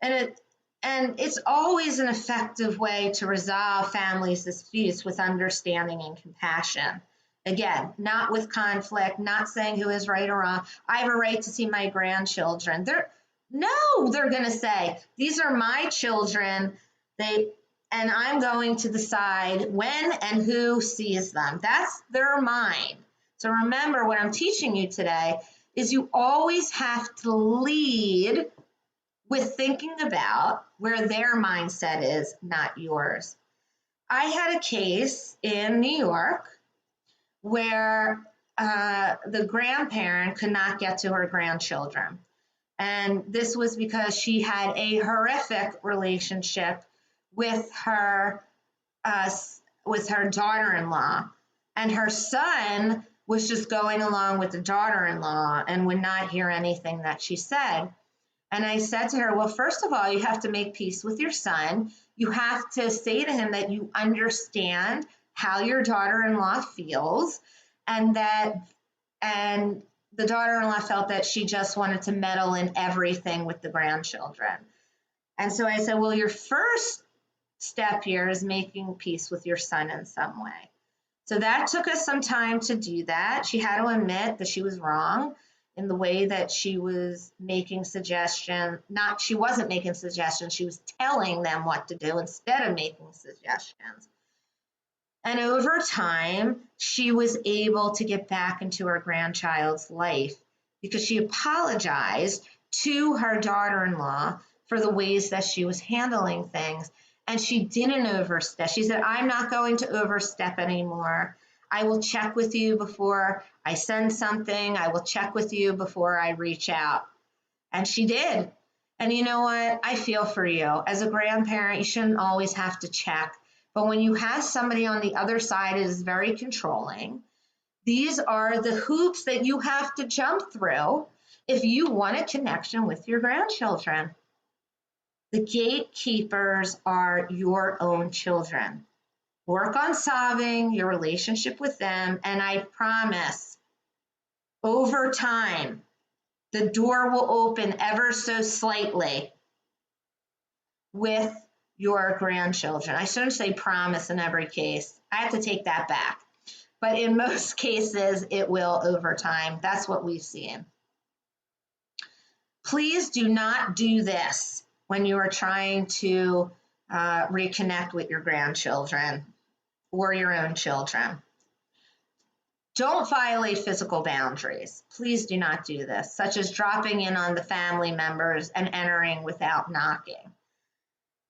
And it's always an effective way to resolve family disputes with understanding and compassion. Again, not with conflict, not saying who is right or wrong. I have a right to see my grandchildren. They're going to say, these are my children, and I'm going to decide when and who sees them. They're mine. So remember, what I'm teaching you today is you always have to lead with thinking about where their mindset is, not yours. I had a case in New York where the grandparent could not get to her grandchildren. And this was because she had a horrific relationship with her daughter-in-law. And her son was just going along with the daughter-in-law and would not hear anything that she said. And I said to her, well, first of all, you have to make peace with your son. You have to say to him that you understand how your daughter-in-law feels, and the daughter-in-law felt that she just wanted to meddle in everything with the grandchildren. And so I said, well, your first step here is making peace with your son in some way. So that took us some time to do that. She had to admit that she was wrong in the way that she was making suggestions. She wasn't making suggestions, she was telling them what to do instead of making suggestions. And over time, she was able to get back into her grandchild's life because she apologized to her daughter-in-law for the ways that she was handling things. And she didn't overstep. She said, I'm not going to overstep anymore. I will check with you before I send something. I will check with you before I reach out. And she did. And you know what? I feel for you. As a grandparent, you shouldn't always have to check. But when you have somebody on the other side that is very controlling, these are the hoops that you have to jump through if you want a connection with your grandchildren. The gatekeepers are your own children. Work on solving your relationship with them, and I promise, over time, the door will open ever so slightly with your grandchildren. I shouldn't say promise in every case. I have to take that back. But in most cases, it will over time. That's what we've seen. Please do not do this when you are trying to reconnect with your grandchildren or your own children. Don't violate physical boundaries. Please do not do this, such as dropping in on the family members and entering without knocking.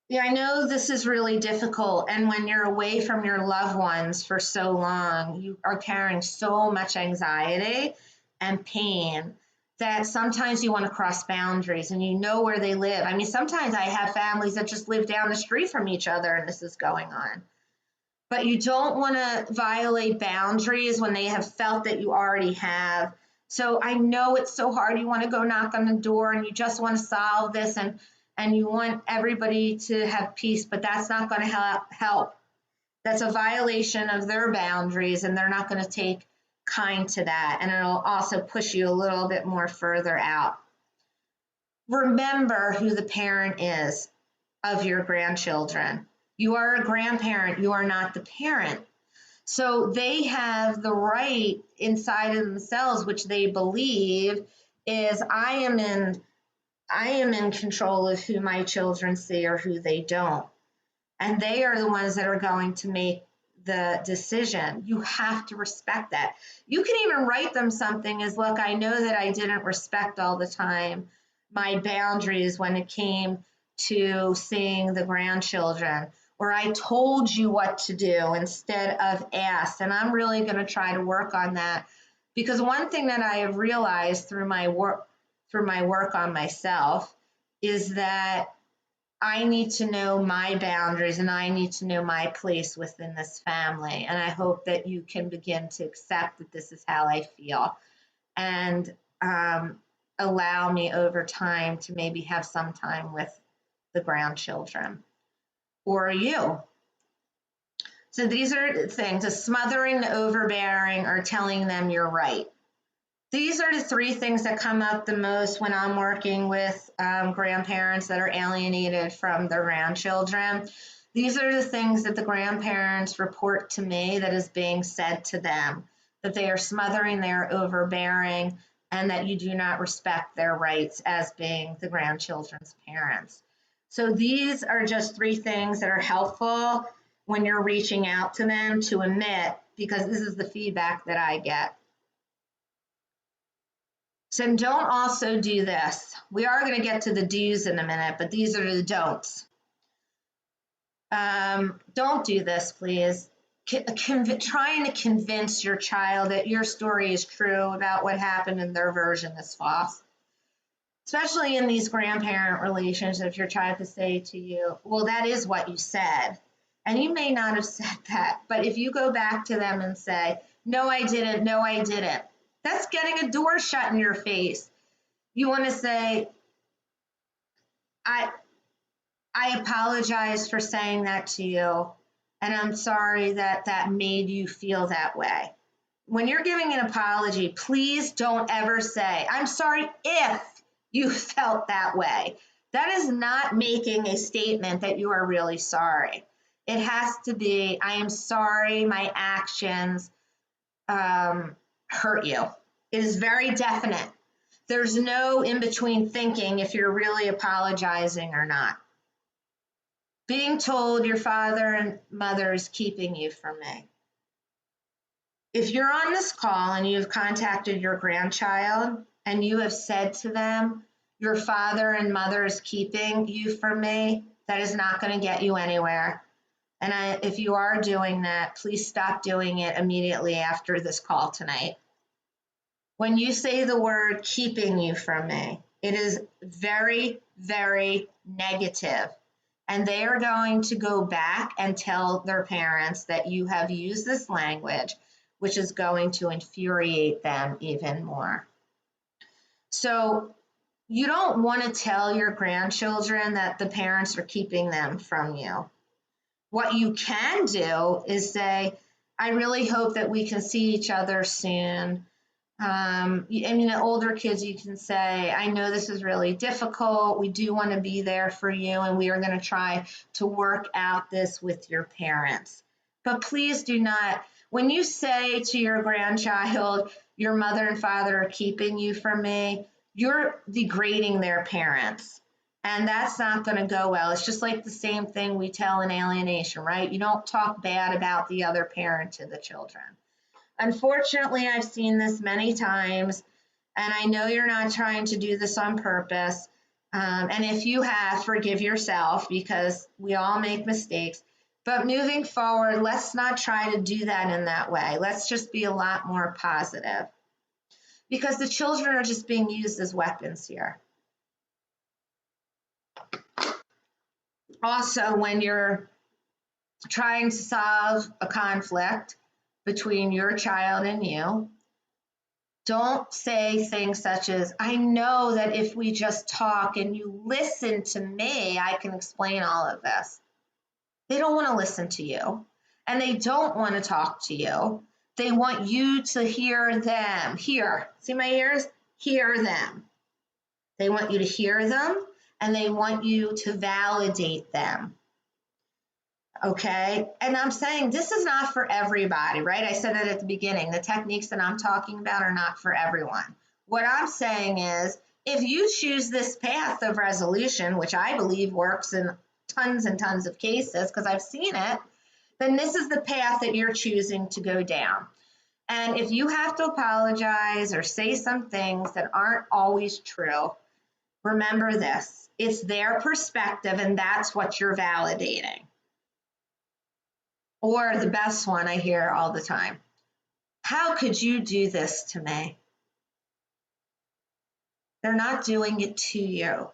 Yeah, I know this is really difficult, and when you're away from your loved ones for so long, you are carrying so much anxiety and pain that sometimes you want to cross boundaries and you know where they live. I mean, sometimes I have families that just live down the street from each other and this is going on. But you don't want to violate boundaries when they have felt that you already have. So I know it's so hard. You want to go knock on the door and you just want to solve this and you want everybody to have peace, but that's not going to help. That's a violation of their boundaries and they're not going to take kind to that. And it'll also push you a little bit more further out. Remember who the parent is of your grandchildren. You are a grandparent, you are not the parent. So they have the right inside of themselves, which they believe is I am in control of who my children see or who they don't. And they are the ones that are going to make the decision. You have to respect that. You can even write them something as, look, I know that I didn't respect all the time my boundaries when it came to seeing the grandchildren, or I told you what to do instead of asked. And I'm really going to try to work on that, because one thing that I have realized through my work on myself is that I need to know my boundaries and I need to know my place within this family. And I hope that you can begin to accept that this is how I feel and allow me over time to maybe have some time with the grandchildren or you. So these are things: a smothering, the overbearing, or telling them you're right. These are the three things that come up the most when I'm working with grandparents that are alienated from their grandchildren. These are the things that the grandparents report to me that is being said to them, that they are smothering, they are overbearing, and that you do not respect their rights as being the grandchildren's parents. So these are just three things that are helpful when you're reaching out to them to admit, because this is the feedback that I get. So don't also do this. We are going to get to the do's in a minute, but these are the don'ts. Don't do this, please. Trying to convince your child that your story is true about what happened and their version is false. Especially in these grandparent relationships, your child could say to you, well, that is what you said. And you may not have said that, but if you go back to them and say, no, I didn't, no, I didn't, that's getting a door shut in your face. You want to say, I apologize for saying that to you, and I'm sorry that that made you feel that way. When you're giving an apology, please don't ever say, I'm sorry if you felt that way. That is not making a statement that you are really sorry. It has to be, I am sorry my actions hurt you. It is very definite. There's no in-between thinking if you're really apologizing or not. Being told your father and mother is keeping you from me. If you're on this call and you've contacted your grandchild and you have said to them, your father and mother is keeping you from me, that is not going to get you anywhere. And if you are doing that, please stop doing it immediately after this call tonight. When you say the word keeping you from me, it is very, very negative. And they are going to go back and tell their parents that you have used this language, which is going to infuriate them even more. So you don't want to tell your grandchildren that the parents are keeping them from you. What you can do is say, I really hope that we can see each other soon. I mean, the older kids, you can say, I know this is really difficult. We do want to be there for you, and we are going to try to work out this with your parents. But please do not, when you say to your grandchild, your mother and father are keeping you from me, you're degrading their parents. And that's not going to go well. It's just like the same thing we tell in alienation, right? You don't talk bad about the other parent to the children. Unfortunately, I've seen this many times, and I know you're not trying to do this on purpose. And if you have, forgive yourself, because we all make mistakes. But moving forward, let's not try to do that in that way. Let's just be a lot more positive. because the children are just being used as weapons here. Also, when you're trying to solve a conflict between your child and you, don't say things such as, I know that if we just talk and you listen to me, I can explain all of this. They don't want to listen to you, and they don't want to talk to you. They want you to hear them. Hear. See my ears? Hear them. They want you to hear them, and they want you to validate them. Okay? And I'm saying this is not for everybody, right? I said that at the beginning. The techniques that I'm talking about are not for everyone. What I'm saying is, if you choose this path of resolution, which I believe works in tons and tons of cases because I've seen it, then this is the path that you're choosing to go down. And if you have to apologize or say some things that aren't always true, remember this. It's their perspective, and that's what you're validating. Or the best one I hear all the time. How could you do this to me? They're not doing it to you.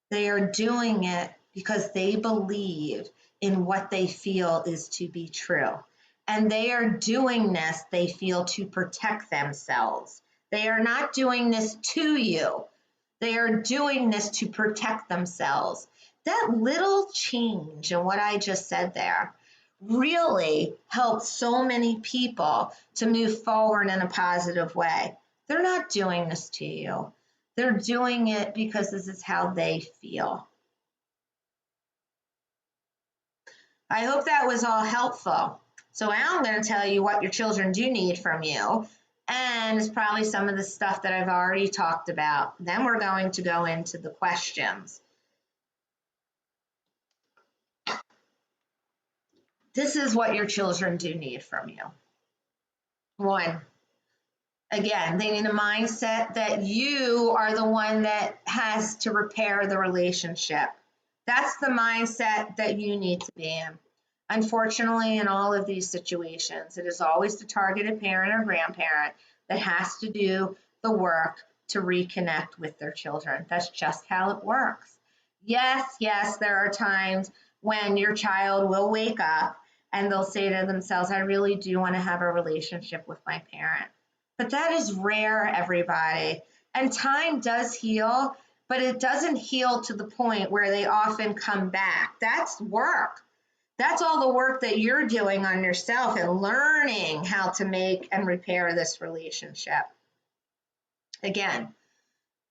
They are doing it because they believe in what they feel is to be true. And they are doing this, they feel, to protect themselves. They are not doing this to you. They are doing this to protect themselves. That little change in what I just said there really helped so many people to move forward in a positive way. They're not doing this to you. They're doing it because this is how they feel. I hope that was all helpful. So now I'm going to tell you what your children do need from you. And it's probably some of the stuff that I've already talked about. Then we're going to go into the questions. This is what your children do need from you. 1, again, they need a mindset that you are the one that has to repair the relationship. That's the mindset that you need to be in. Unfortunately, in all of these situations, it is always the targeted parent or grandparent that has to do the work to reconnect with their children. That's just how it works. Yes, there are times when your child will wake up and they'll say to themselves, I really do want to have a relationship with my parent. But that is rare, everybody. And time does heal, but it doesn't heal to the point where they often come back. That's work. That's all the work that you're doing on yourself and learning how to make and repair this relationship. Again,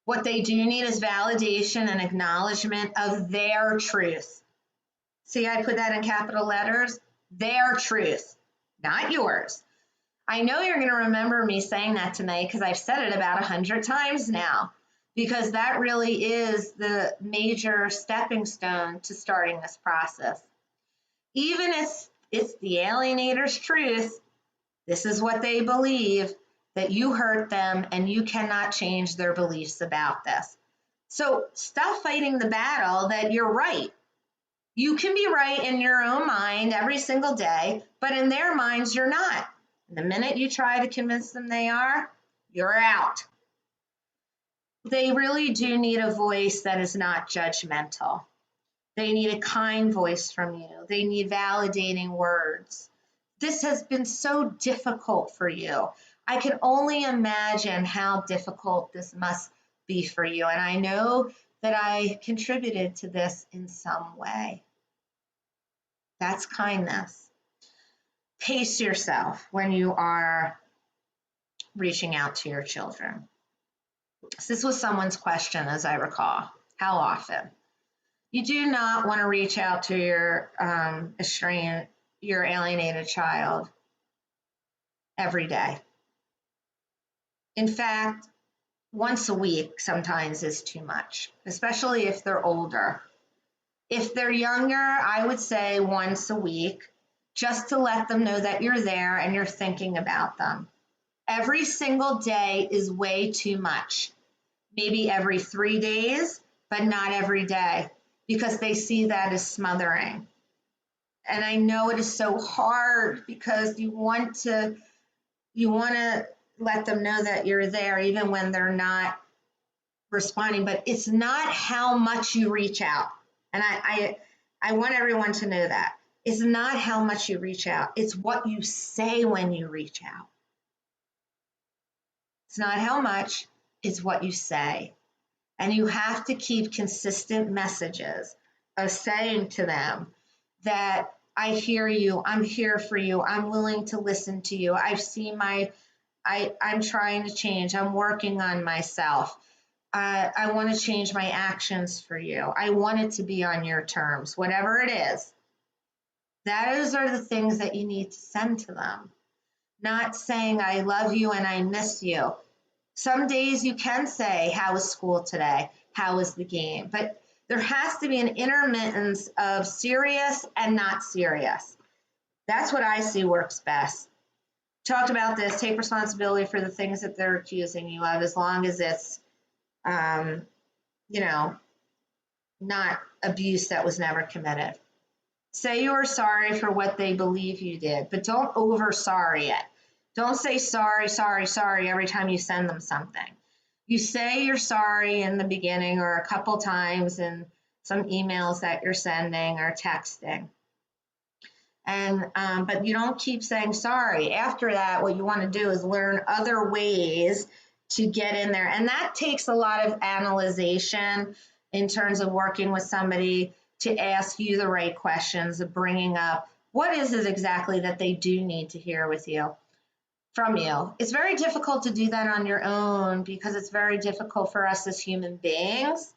what they do need is validation and acknowledgement of their truth. See, I put that in capital letters, their truth, not yours. I know you're going to remember me saying that tonight because I've said it about 100 times now, because that really is the major stepping stone to starting this process. Even if it's the alienator's truth, this is what they believe, that you hurt them and you cannot change their beliefs about this. So stop fighting the battle that you're right. You can be right in your own mind every single day, but in their minds, you're not. The minute you try to convince them they are, you're out. They really do need a voice that is not judgmental. They need a kind voice from you. They need validating words. This has been so difficult for you. I can only imagine how difficult this must be for you. And I know that I contributed to this in some way. That's kindness. Pace yourself when you are reaching out to your children. So this was someone's question, as I recall. How often? You do not want to reach out to your your alienated child every day. In fact, once a week sometimes is too much, especially if they're older. If they're younger, I would say once a week, just to let them know that you're there and you're thinking about them. Every single day is way too much. Maybe every 3 days, but not every day, because they see that as smothering. And I know it is so hard because you want to let them know that you're there even when they're not responding. But it's not how much you reach out. And I want everyone to know that. It's not how much you reach out. It's what you say when you reach out. It's not how much, it's what you say. And you have to keep consistent messages of saying to them that I hear you, I'm here for you, I'm willing to listen to you. I'm trying to change, I'm working on myself. I want to change my actions for you. I want it to be on your terms, whatever it is. Those are the things that you need to send to them. Not saying I love you and I miss you. Some days you can say, how was school today? How was the game? But there has to be an intermittence of serious and not serious. That's what I see works best. Talked about this, take responsibility for the things that they're accusing you of, as long as it's, not abuse that was never committed. Say you are sorry for what they believe you did, but don't over sorry it. Don't say sorry, sorry, sorry every time you send them something. You say you're sorry in the beginning or a couple times in some emails that you're sending or texting. And but you don't keep saying sorry. After that, what you want to do is learn other ways to get in there. And that takes a lot of analyzation in terms of working with somebody to ask you the right questions, of bringing up what is it exactly that they do need to hear from you. It's very difficult to do that on your own because it's very difficult for us as human beings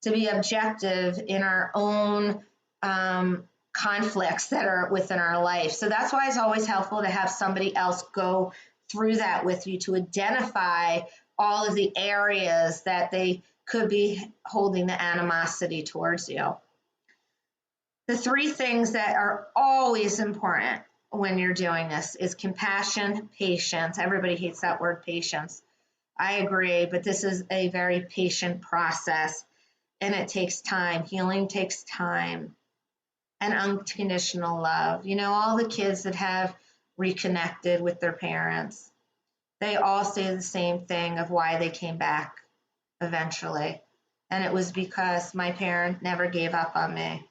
to be objective in our own conflicts that are within our life. So that's why it's always helpful to have somebody else go through that with you to identify all of the areas that they could be holding the animosity towards you. The three things that are always important when you're doing this is compassion, patience. Everybody hates that word patience. I agree, but this is a very patient process and it takes time. Healing takes time. And unconditional love. You know, all the kids that have reconnected with their parents, they all say the same thing of why they came back eventually. And it was because my parent never gave up on me.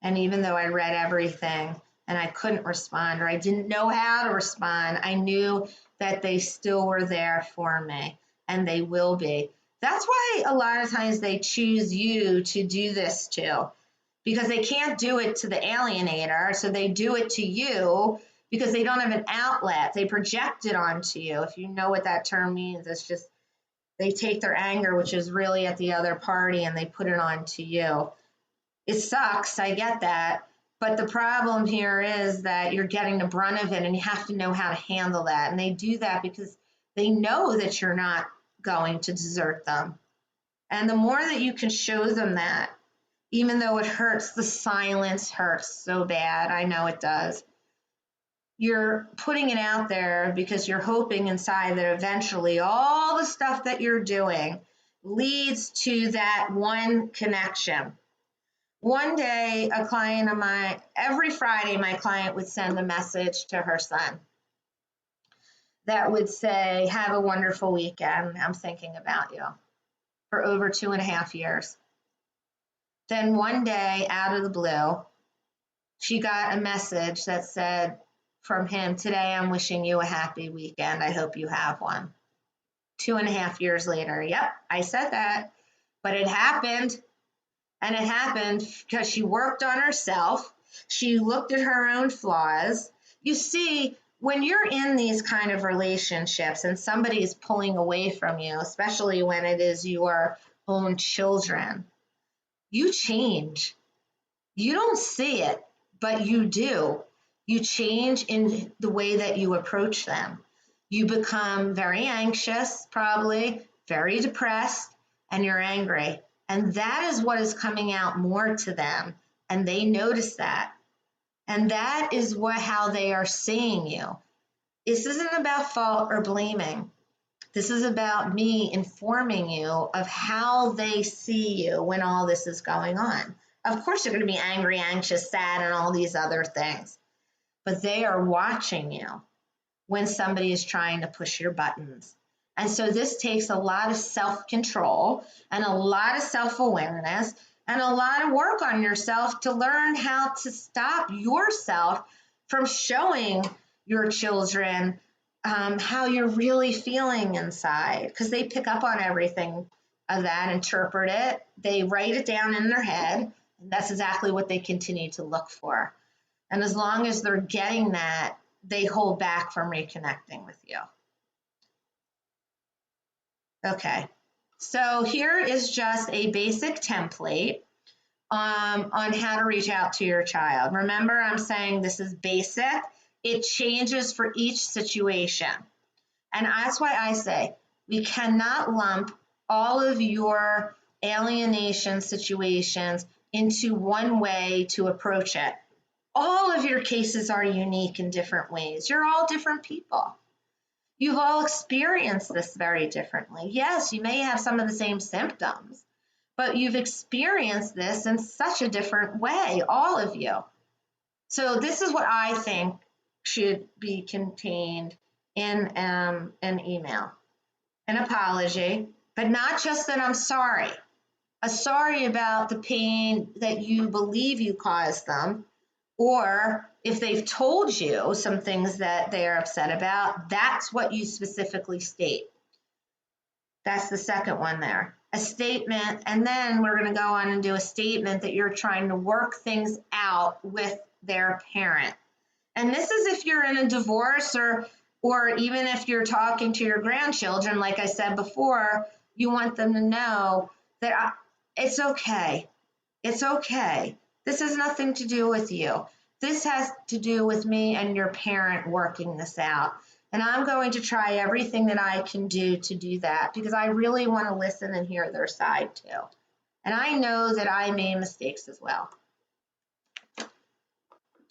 And even though I read everything and I couldn't respond or I didn't know how to respond, I knew that they still were there for me and they will be. That's why a lot of times they choose you to do this to, because they can't do it to the alienator. So they do it to you because they don't have an outlet. They project it onto you. If you know what that term means, it's just they take their anger, which is really at the other party, and they put it onto you. It sucks, I get that. But the problem here is that you're getting the brunt of it and you have to know how to handle that. And they do that because they know that you're not going to desert them. And the more that you can show them that, even though it hurts, the silence hurts so bad, I know it does. You're putting it out there because you're hoping inside that eventually all the stuff that you're doing leads to that one connection. One day, a client of mine, every Friday, my client would send a message to her son that would say, have a wonderful weekend. I'm thinking about you, for over 2.5 years. Then one day, out of the blue, she got a message that said from him, today I'm wishing you a happy weekend. I hope you have one. 2.5 years later, yep, I said that. But it happened. And it happened because she worked on herself. She looked at her own flaws. You see, when you're in these kind of relationships and somebody is pulling away from you, especially when it is your own children, you change. You don't see it, but you do. You change in the way that you approach them. You become very anxious, probably very depressed, and you're angry. And that is what is coming out more to them. And they notice that. And that is how they are seeing you. This isn't about fault or blaming. This is about me informing you of how they see you when all this is going on. Of course, you're going to be angry, anxious, sad, and all these other things. But they are watching you. when somebody is trying to push your buttons. And so this takes a lot of self-control and a lot of self-awareness and a lot of work on yourself to learn how to stop yourself from showing your children how you're really feeling inside, because they pick up on everything of that, interpret it, they write it down in their head, and that's exactly what they continue to look for. And as long as they're getting that, they hold back from reconnecting with you. Okay, so here is just a basic template on how to reach out to your child. Remember, I'm saying this is basic. It changes for each situation. And that's why I say we cannot lump all of your alienation situations into one way to approach it. All of your cases are unique in different ways. You're all different people. You've all experienced this very differently. Yes, you may have some of the same symptoms, but you've experienced this in such a different way, all of you. So this is what I think should be contained in an email. An apology, but not just that I'm sorry. A sorry about the pain that you believe you caused them, or if they've told you some things that they are upset about, that's what you specifically state. That's the second one there. A statement, and then we're going to go on and do a statement that you're trying to work things out with their parent. And this is if you're in a divorce or even if you're talking to your grandchildren, like I said before, you want them to know that it's okay. It's okay. This has nothing to do with you. This has to do with me and your parent working this out. And I'm going to try everything that I can do to do that, because I really want to listen and hear their side too. And I know that I made mistakes as well.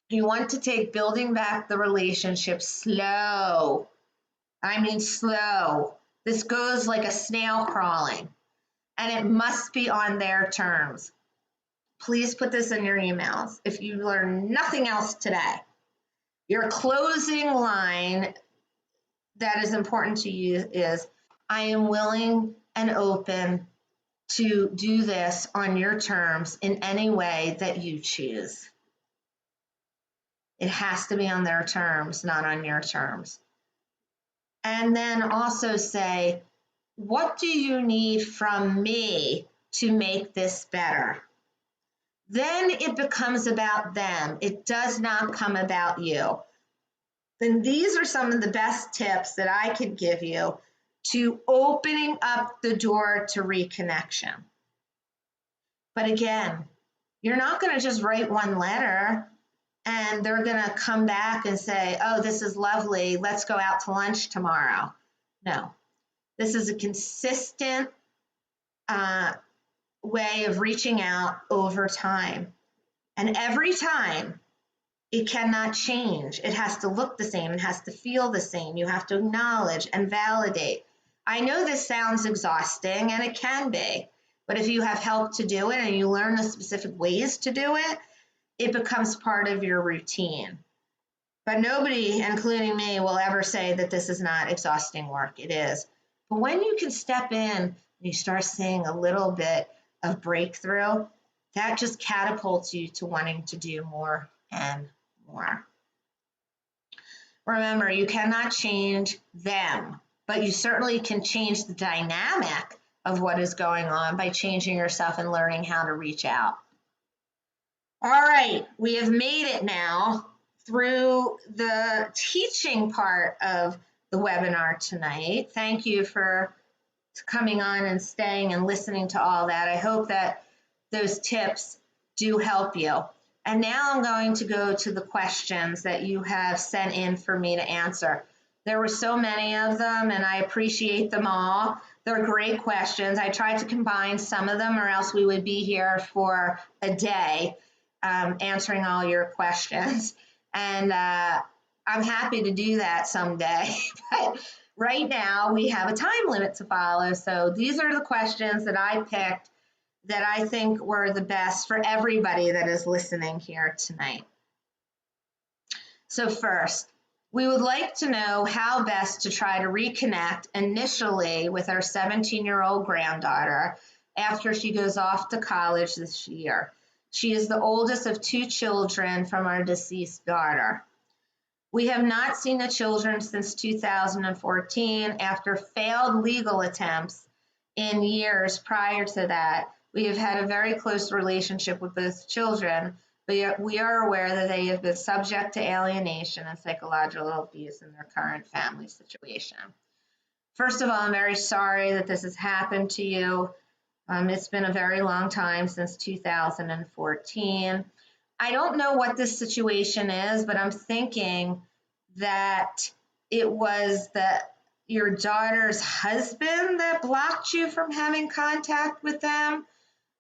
You want to take building back the relationship slow. I mean slow. This goes like a snail crawling, and it must be on their terms. Please put this in your emails. If you learn nothing else today, your closing line that is important to you is, I am willing and open to do this on your terms in any way that you choose. It has to be on their terms, not on your terms. And then also say, what do you need from me to make this better? Then it becomes about them. It does not come about you. Then these are some of the best tips that I could give you to opening up the door to reconnection. But again, you're not going to just write one letter and they're going to come back and say, oh, this is lovely, let's go out to lunch tomorrow. No, this is a consistent way of reaching out over time. And every time, it cannot change. It has to look the same. It has to feel the same. You have to acknowledge and validate. I know this sounds exhausting, and it can be, but if you have help to do it and you learn the specific ways to do it, it becomes part of your routine. But nobody, including me, will ever say that this is not exhausting work. It is. But when you can step in and you start seeing a little bit of breakthrough, that just catapults you to wanting to do more and more. Remember, you cannot change them, but you certainly can change the dynamic of what is going on by changing yourself and learning how to reach out. All right, we have made it now through the teaching part of the webinar tonight. Thank you for coming on and staying and listening to all that. I hope that those tips do help you. And now I'm going to go to the questions that you have sent in for me to answer. There were so many of them, and I appreciate them all. They're great questions. I tried to combine some of them, or else we would be here for a day answering all your questions. And I'm happy to do that someday. But right now, we have a time limit to follow. So these are the questions that I picked that I think were the best for everybody that is listening here tonight. So first, We would like to know how best to try to reconnect initially with our 17-year-old granddaughter after she goes off to college this year. She is the oldest of two children from our deceased daughter. We have not seen the children since 2014 after failed legal attempts in years prior to that. We have had a very close relationship with both children, but we are aware that they have been subject to alienation and psychological abuse in their current family situation. First of all, I'm very sorry that this has happened to you. It's been a very long time, since 2014. I don't know what this situation is, but I'm thinking that it was your daughter's husband that blocked you from having contact with them.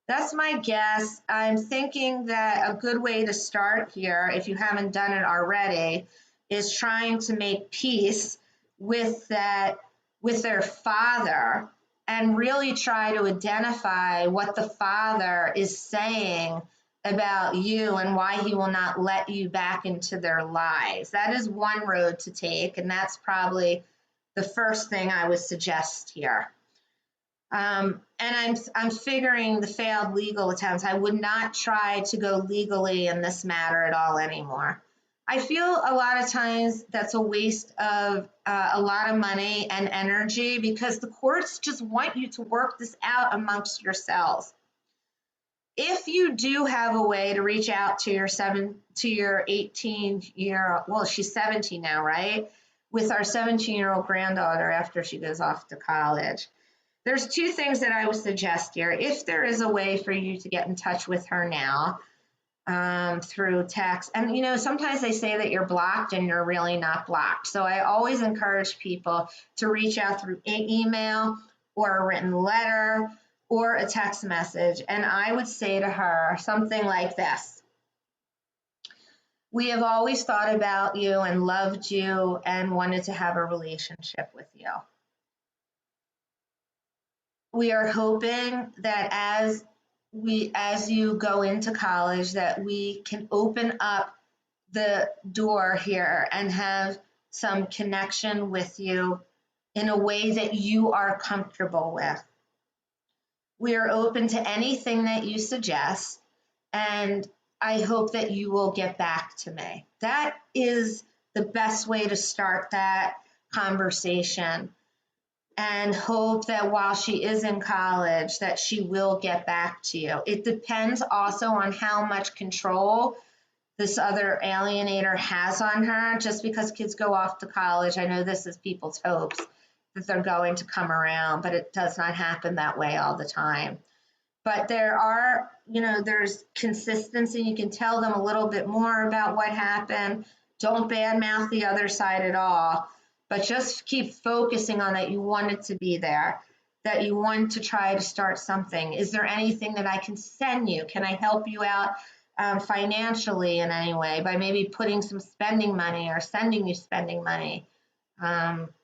That's my guess. I'm thinking that a good way to start here, if you haven't done it already, is trying to make peace with their father, and really try to identify what the father is saying about you and why he will not let you back into their lives. That is one road to take, and that's probably the first thing I would suggest here. And I'm figuring the failed legal attempts. I would not try to go legally in this matter at all anymore. I feel a lot of times that's a waste of a lot of money and energy, because the courts just want you to work this out amongst yourselves. If you do have a way to reach out to your 18-year, well, she's 17 now, right? With our 17-year-old granddaughter after she goes off to college. There's two things that I would suggest here. If there is a way for you to get in touch with her now, through text. And sometimes they say that you're blocked and you're really not blocked. So I always encourage people to reach out through email or a written letter or a text message. And I would say to her something like this: we have always thought about you and loved you and wanted to have a relationship with you. We are hoping that as you go into college, that we can open up the door here and have some connection with you in a way that you are comfortable with. We are open to anything that you suggest, and I hope that you will get back to me. That is the best way to start that conversation, and hope that while she is in college, that she will get back to you. It depends also on how much control this other alienator has on her. Just because kids go off to college, I know this is people's hopes that they're going to come around, but it does not happen that way all the time. But there's consistency. You can tell them a little bit more about what happened. Don't badmouth the other side at all, but just keep focusing on that you wanted to be there, that you want to try to start something. Is there anything that I can send you? Can I help you out financially in any way by maybe putting some spending money or sending you spending money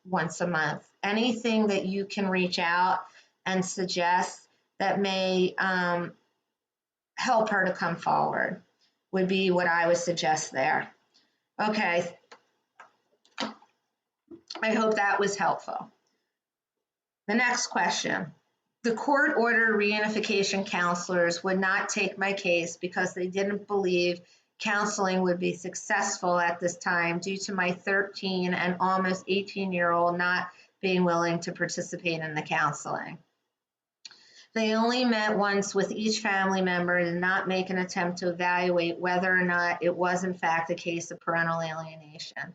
once a month? Anything that you can reach out and suggest that may help her to come forward would be what I would suggest there. Okay. I hope that was helpful. The next question. The court ordered reunification counselors would not take my case because they didn't believe counseling would be successful at this time due to my 13 and almost 18-year-old not being willing to participate in the counseling. They only met once with each family member and did not make an attempt to evaluate whether or not it was in fact a case of parental alienation.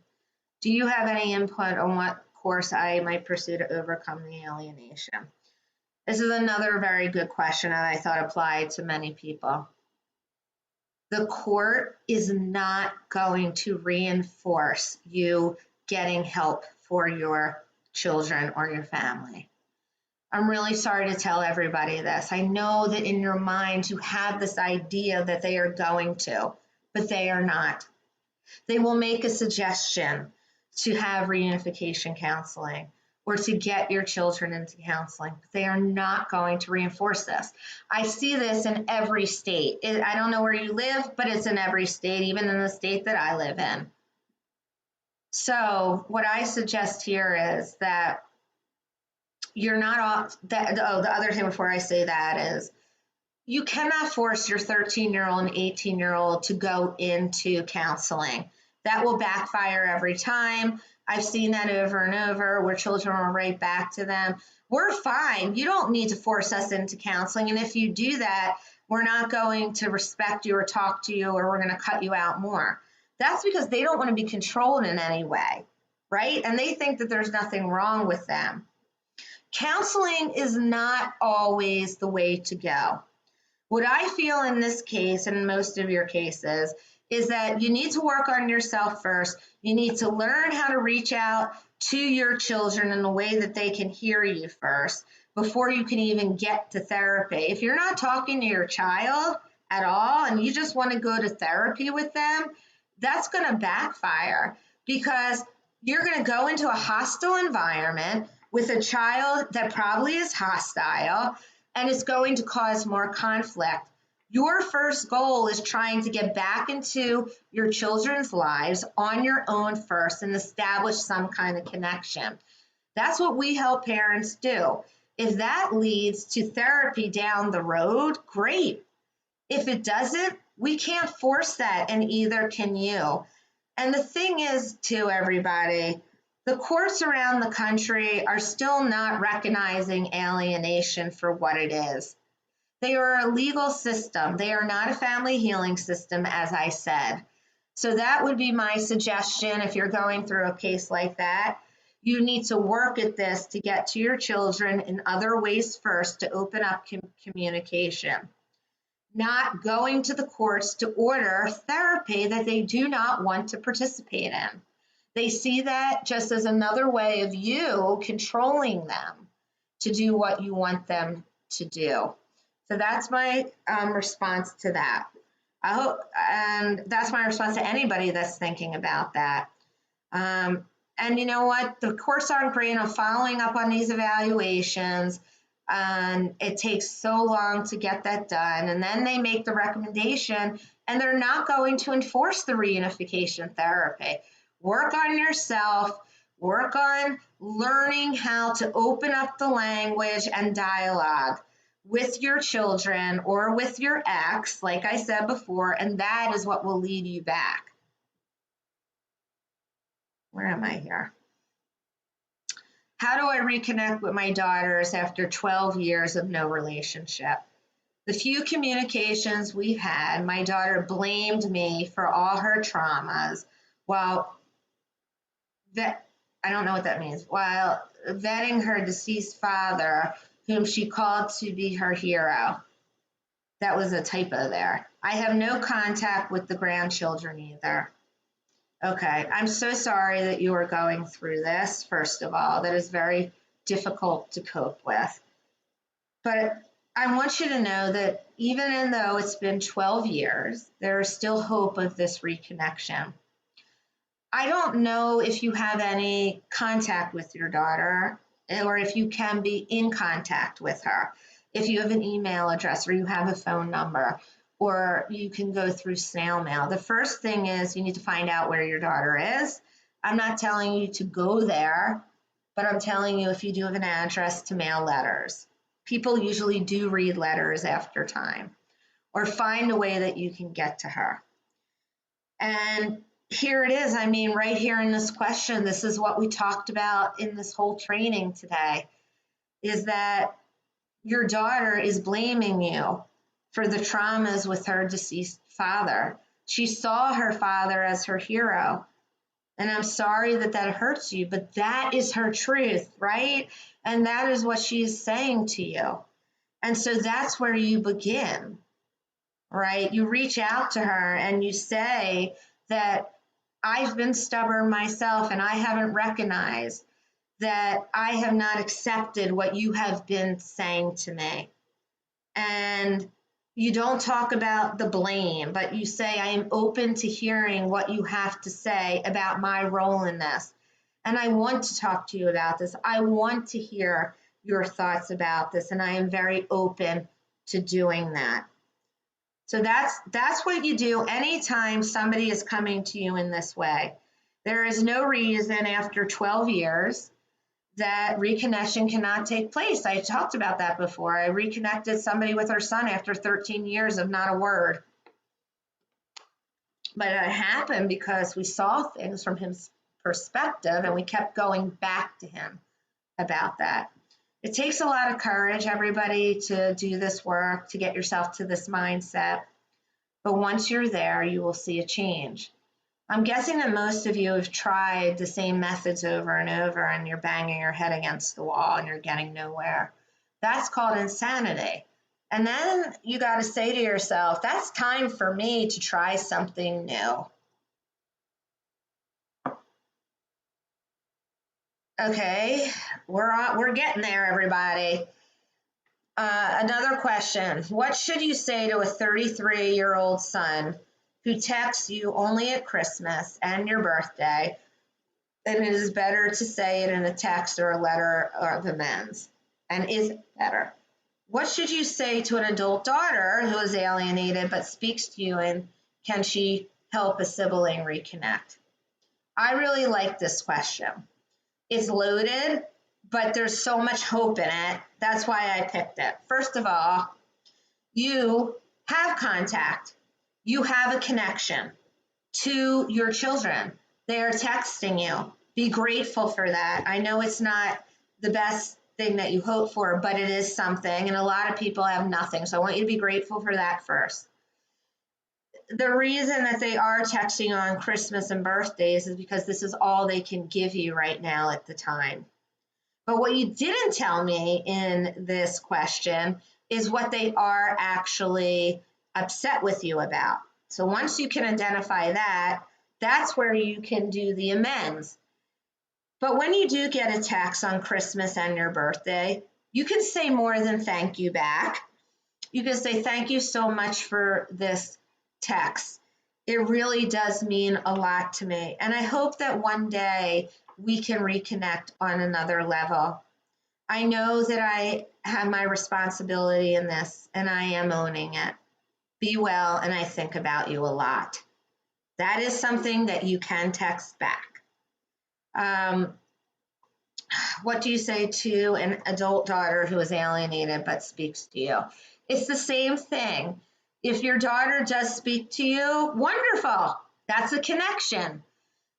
Do you have any input on what course I might pursue to overcome the alienation? This is another very good question that I thought applied to many people. The court is not going to reinforce you getting help for your children or your family. I'm really sorry to tell everybody this. I know that in your mind you have this idea that they are going to, but they are not. They will make a suggestion to have reunification counseling or to get your children into counseling, but they are not going to reinforce this. I see this in every state. I don't know where you live, but it's in every state, even in the state that I live in. So what I suggest here is that you're not off that. Oh, the other thing before I say that is you cannot force your 13-year-old and 18-year-old to go into counseling. That will backfire every time. I've seen that over and over where children will write back to them. We're fine. You don't need to force us into counseling. And if you do that, we're not going to respect you or talk to you, or we're going to cut you out more. That's because they don't want to be controlled in any way, right? And they think that there's nothing wrong with them. Counseling is not always the way to go. What I feel in this case, and in most of your cases, is that you need to work on yourself first. You need to learn how to reach out to your children in a way that they can hear you first before you can even get to therapy. If you're not talking to your child at all and you just want to go to therapy with them, that's going to backfire because you're going to go into a hostile environment with a child that probably is hostile, and it's going to cause more conflict. Your first goal is trying to get back into your children's lives on your own first and establish some kind of connection. That's what we help parents do. If that leads to therapy down the road, great. If it doesn't, we can't force that, and either can you. And the thing is, too, everybody, the courts around the country are still not recognizing alienation for what it is. They are a legal system. They are not a family healing system, as I said. So that would be my suggestion if you're going through a case like that. You need to work at this to get to your children in other ways first to open up communication. Not going to the courts to order therapy that they do not want to participate in. They see that just as another way of you controlling them to do what you want them to do. So that's my response to that. I hope, and that's my response to anybody that's thinking about that. And you know what? The courts aren't great on following up on these evaluations, and it takes so long to get that done. And then they make the recommendation, and they're not going to enforce the reunification therapy. Work on yourself. Work on learning how to open up the language and dialogue with your children or with your ex, like I said before, and that is what will lead you back. Where am I here? How do I reconnect with my daughters after 12 years of no relationship? The few communications we've had, my daughter blamed me for all her traumas while I don't know what that means, while vetting her deceased father, whom she called to be her hero. That was a typo there. I have no contact with the grandchildren either. Okay, I'm so sorry that you are going through this, first of all. That is very difficult to cope with. But I want you to know that even though it's been 12 years, there is still hope of this reconnection. I don't know if you have any contact with your daughter or if you can be in contact with her. If you have an email address or you have a phone number, or you can go through snail mail. The first thing is you need to find out where your daughter is. I'm not telling you to go there, but I'm telling you if you do have an address to mail letters. People usually do read letters after time, or find a way that you can get to her. And here it is. I mean, right here in this question, this is what we talked about in this whole training today, is that your daughter is blaming you for the traumas with her deceased father. She saw her father as her hero. And I'm sorry that that hurts you, but that is her truth, right? And that is what she is saying to you. And so that's where you begin, right? You reach out to her and you say that I've been stubborn myself and I haven't recognized that I have not accepted what you have been saying to me. And you don't talk about the blame, but you say, I am open to hearing what you have to say about my role in this. And I want to talk to you about this. I want to hear your thoughts about this. And I am very open to doing that. So that's what you do anytime somebody is coming to you in this way. There is no reason after 12 years that reconnection cannot take place. I talked about that before. I reconnected somebody with her son after 13 years of not a word. But it happened because we saw things from his perspective and we kept going back to him about that. It takes a lot of courage, everybody, to do this work, to get yourself to this mindset. But once you're there, you will see a change. I'm guessing that most of you have tried the same methods over and over and you're banging your head against the wall and you're getting nowhere. That's called insanity. And then you got to say to yourself, that's time for me to try something new. Okay, we're getting there, everybody. Another question. What should you say to a 33-year-old son who texts you only at Christmas and your birthday, and it is better to say it in a text or a letter of amends, and is better? What should you say to an adult daughter who is alienated but speaks to you, and can she help a sibling reconnect? I really like this question. It's loaded, but there's so much hope in it. That's why I picked it. First of all, you have contact. You have a connection to your children. They are texting you. Be grateful for that. I know it's not the best thing that you hope for, but it is something, and a lot of people have nothing. So I want you to be grateful for that first. The reason that they are texting on Christmas and birthdays is because this is all they can give you right now at the time. But what you didn't tell me in this question is what they are actually upset with you about. So once you can identify that, that's where you can do the amends. But when you do get a text on Christmas and your birthday, you can say more than thank you back. You can say, thank you so much for this text. It really does mean a lot to me. And I hope that one day we can reconnect on another level. I know that I have my responsibility in this, and I am owning it. Be well, and I think about you a lot. That is something that you can text back. What do you say to an adult daughter who is alienated but speaks to you? It's the same thing. If your daughter does speak to you, wonderful. That's a connection.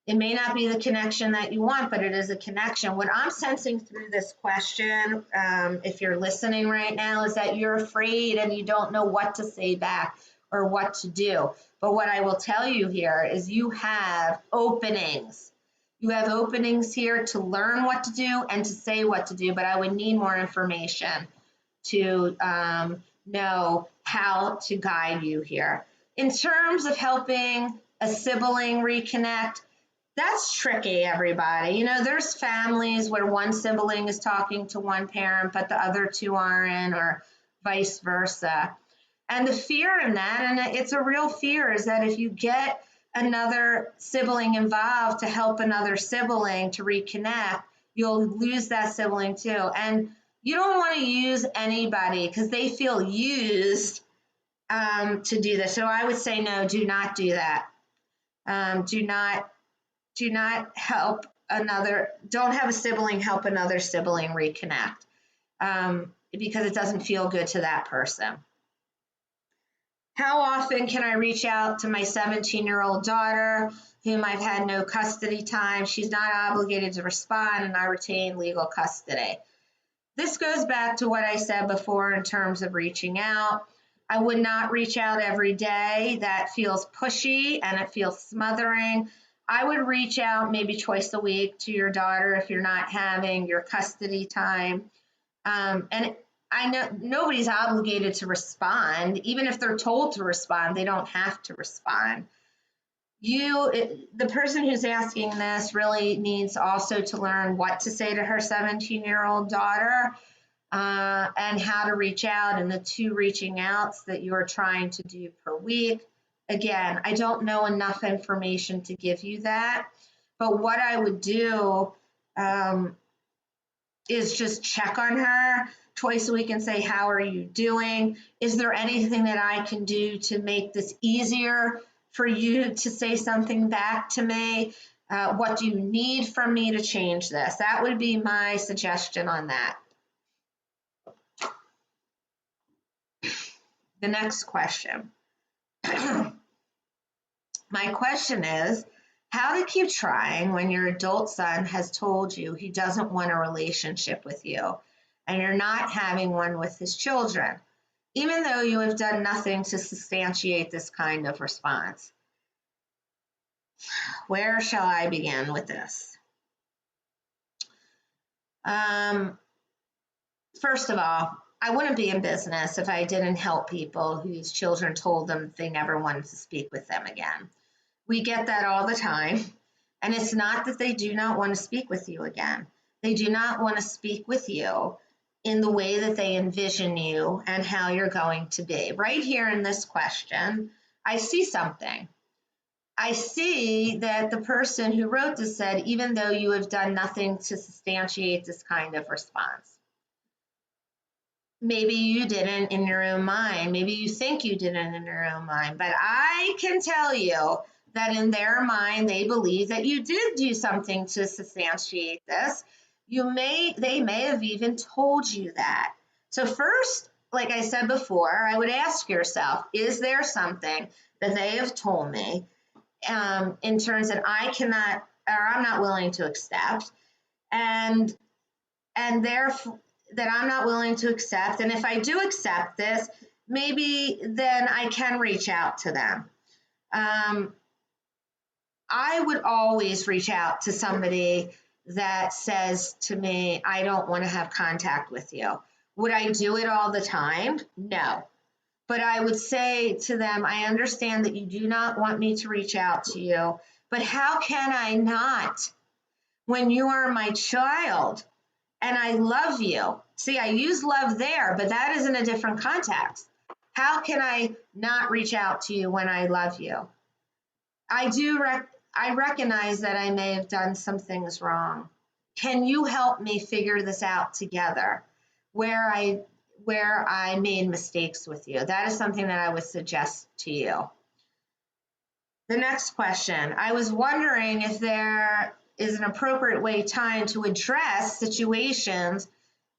It may not be the connection that you want, but it is a connection. What I'm sensing through this question, if you're listening right now, is that you're afraid and you don't know what to say back or what to do. But what I will tell you here is you have openings. You have openings here to learn what to do and to say what to do, but I would need more information to know how to guide you here. In terms of helping a sibling reconnect, that's tricky, everybody. You know, there's families where one sibling is talking to one parent, but the other two aren't, or vice versa. And the fear in that, and it's a real fear, is that if you get another sibling involved to help another sibling to reconnect, you'll lose that sibling too. And you don't want to use anybody because they feel used to do this. So I would say, no, do not do that. Do not help another, don't have a sibling help another sibling reconnect because it doesn't feel good to that person. How often can I reach out to my 17-year-old daughter whom I've had no custody time? She's not obligated to respond and I retain legal custody. This goes back to what I said before in terms of reaching out. I would not reach out every day. That feels pushy and it feels smothering. I would reach out maybe twice a week to your daughter if you're not having your custody time. And I know nobody's obligated to respond. Even if they're told to respond, they don't have to respond. The person who's asking this really needs also to learn what to say to her 17-year-old daughter and how to reach out, and the 2 reaching outs that you are trying to do per week. Again, I don't know enough information to give you that, but what I would do is just check on her twice a week and say, how are you doing? Is there anything that I can do to make this easier for you to say something back to me? What do you need from me to change this? That would be my suggestion on that. The next question. My question is, how to keep trying when your adult son has told you he doesn't want a relationship with you and you're not having one with his children, even though you have done nothing to substantiate this kind of response? Where shall I begin with this? First of all, I wouldn't be in business if I didn't help people whose children told them they never wanted to speak with them again. We get that all the time. And it's not that they do not want to speak with you again. They do not want to speak with you in the way that they envision you and how you're going to be. Right here in this question, I see something. I see that the person who wrote this said, even though you have done nothing to substantiate this kind of response. Maybe you didn't in your own mind. Maybe you think you didn't in your own mind. But I can tell you that in their mind, they believe that you did do something to substantiate this. They may have even told you that. So first, like I said before, I would ask yourself, is there something that they have told me in terms that I cannot, or I'm not willing to accept, and therefore that I'm not willing to accept. And if I do accept this, maybe then I can reach out to them. I would always reach out to somebody that says to me, I don't want to have contact with you. Would I do it all the time? No. But I would say to them, I understand that you do not want me to reach out to you, but how can I not when you are my child and I love you? See, I use love there, but that is in a different context. How can I not reach out to you when I love you? I recognize that I may have done some things wrong. Can you help me figure this out together where I made mistakes with you? That is something that I would suggest to you. The next question, I was wondering if there is an appropriate time to address situations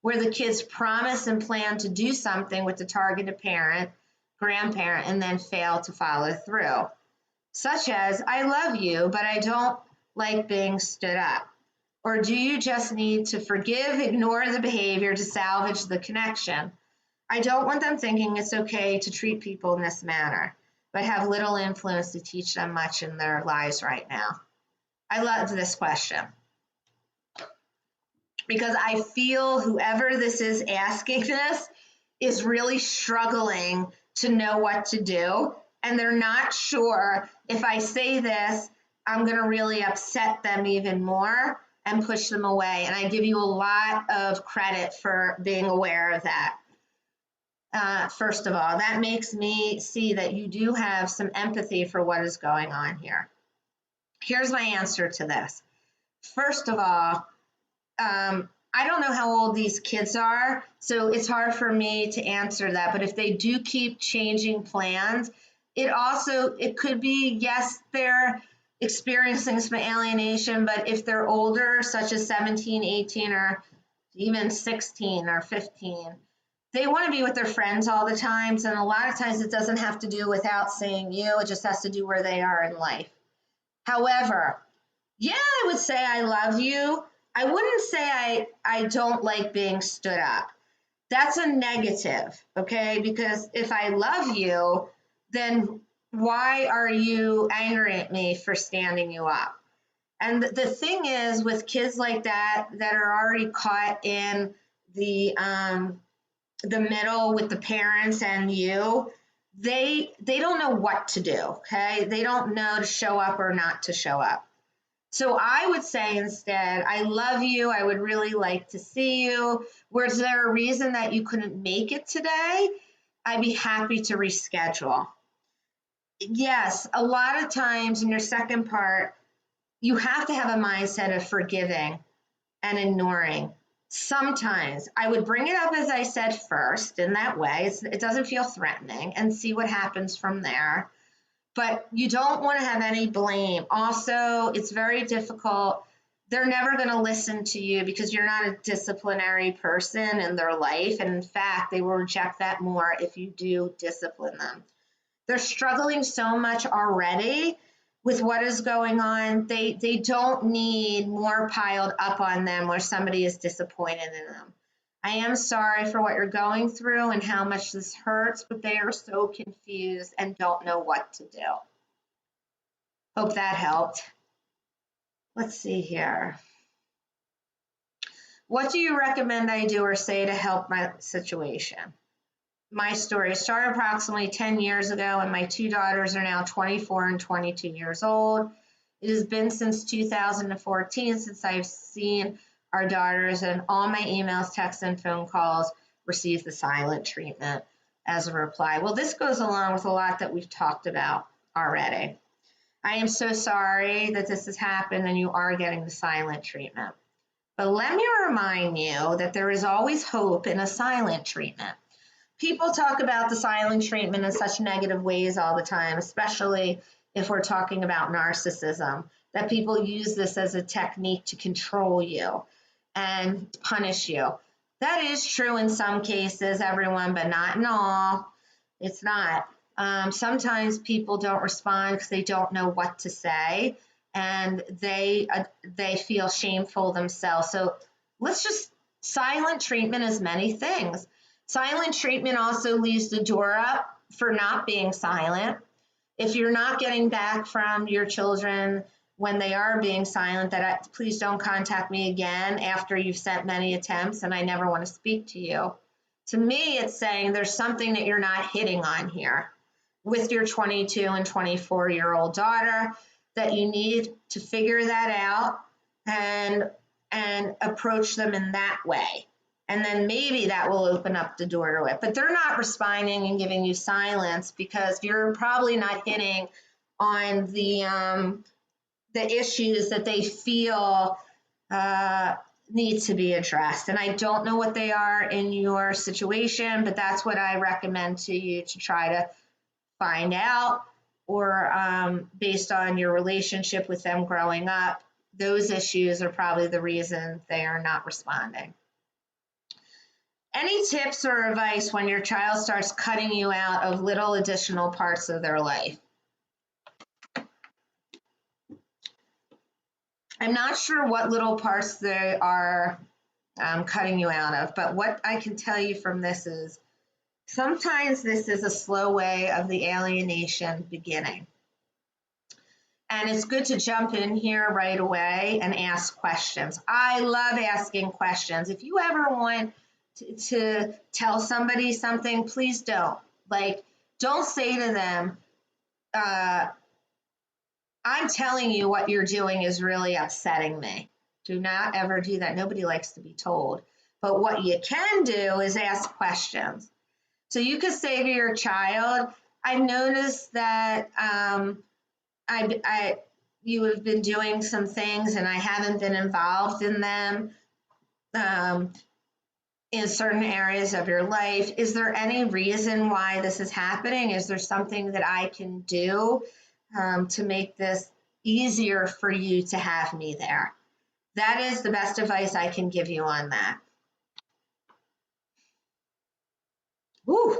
where the kids promise and plan to do something with the targeted parent, grandparent, and then fail to follow through. Such as, I love you, but I don't like being stood up. Or do you just need to forgive, ignore the behavior to salvage the connection? I don't want them thinking it's okay to treat people in this manner, but have little influence to teach them much in their lives right now. I love this question because I feel whoever this is asking this is really struggling to know what to do. And they're not sure if I say this, I'm going to really upset them even more and push them away. And I give you a lot of credit for being aware of that. First of all, that makes me see that you do have some empathy for what is going on here. Here's my answer to this. First of all, I don't know how old these kids are, so it's hard for me to answer that. But if they do keep changing plans, it could be, yes, they're experiencing some alienation, but if they're older, such as 17, 18, or even 16 or 15, they want to be with their friends all the time. And a lot of times it doesn't have to do without saying you, it just has to do where they are in life. However, yeah, I would say I love you. I wouldn't say I don't like being stood up. That's a negative, okay? Because if I love you, then why are you angry at me for standing you up? And the thing is, with kids like that are already caught in the middle with the parents and you, they don't know what to do, okay? They don't know to show up or not to show up. So I would say instead, I love you. I would really like to see you. Was there a reason that you couldn't make it today? I'd be happy to reschedule. Yes, a lot of times in your second part, you have to have a mindset of forgiving and ignoring. Sometimes I would bring it up, as I said, first in that way. It doesn't feel threatening, and see what happens from there. but you don't want to have any blame. Also, it's very difficult. They're never going to listen to you because you're not a disciplinary person in their life. And in fact, they will reject that more if you do discipline them. They're struggling so much already with what is going on. They don't need more piled up on them where somebody is disappointed in them. I am sorry for what you're going through and how much this hurts, but they are so confused and don't know what to do. Hope that helped. Let's see here. What do you recommend I do or say to help my situation? My story started approximately 10 years ago, and my two daughters are now 24 and 22 years old. It has been since 2014 since I've seen our daughters, and all my emails, texts, and phone calls receive the silent treatment as a reply. Well, this goes along with a lot that we've talked about already. I am so sorry that this has happened and you are getting the silent treatment. But let me remind you that there is always hope in a silent treatment. People talk about the silent treatment in such negative ways all the time, especially if we're talking about narcissism, that people use this as a technique to control you and punish you. That is true in some cases, everyone, but not in all. It's not. Sometimes people don't respond because they don't know what to say, and they feel shameful themselves. So silent treatment is many things. Silent treatment also leaves the door up for not being silent. If you're not getting back from your children when they are being silent, please don't contact me again after you've sent many attempts and I never want to speak to you. To me, it's saying there's something that you're not hitting on here with your 22 and 24-year-old daughter, that you need to figure that out and approach them in that way. And then maybe that will open up the door to it. But they're not responding and giving you silence because you're probably not hitting on the issues that they feel need to be addressed. And I don't know what they are in your situation, but that's what I recommend to you to try to find out, or based on your relationship with them growing up, those issues are probably the reason they are not responding. Any tips or advice when your child starts cutting you out of little additional parts of their life? I'm not sure what little parts they are cutting you out of, but what I can tell you from this is sometimes this is a slow way of the alienation beginning. And it's good to jump in here right away and ask questions. I love asking questions. If you ever want to tell somebody something, please don't. Don't say to them, I'm telling you what you're doing is really upsetting me. Do not ever do that. Nobody likes to be told. But what you can do is ask questions. So you could say to your child, I've noticed that you have been doing some things and I haven't been involved in them in certain areas of your life. Is there any reason why this is happening? Is there something that I can do to make this easier for you to have me there? That is the best advice I can give you on that. Woo.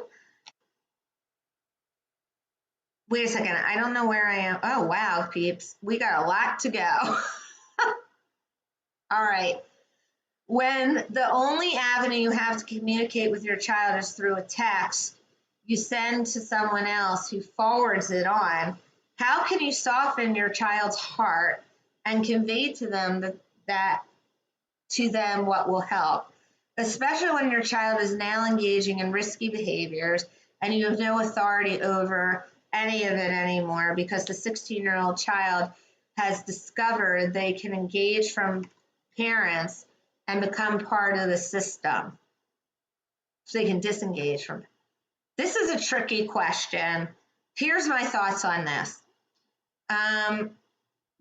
Wait a second, I don't know where I am. Oh, wow, peeps, we got a lot to go. All right. When the only avenue you have to communicate with your child is through a text you send to someone else who forwards it on, how can you soften your child's heart and convey to them what will help? Especially when your child is now engaging in risky behaviors and you have no authority over any of it anymore because the 16-year-old child has discovered they can engage from parents and become part of the system. So they can disengage from it. This is a tricky question. Here's my thoughts on this.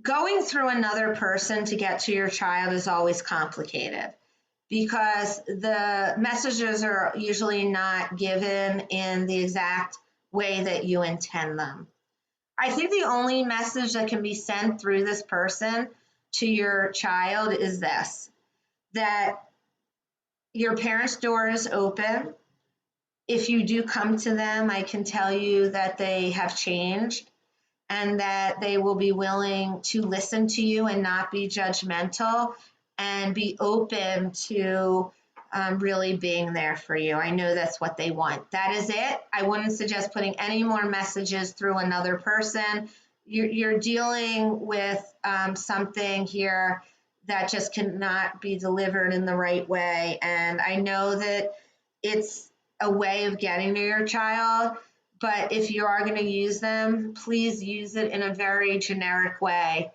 Going through another person to get to your child is always complicated because the messages are usually not given in the exact way that you intend them. I think the only message that can be sent through this person to your child is this, that your parents' door is open. If you do come to them, I can tell you that they have changed and that they will be willing to listen to you and not be judgmental and be open to really being there for you. I know that's what they want. That is it. I wouldn't suggest putting any more messages through another person. You're dealing with something here that just cannot be delivered in the right way. And I know that it's a way of getting to your child, but if you are going to use them, please use it in a very generic way,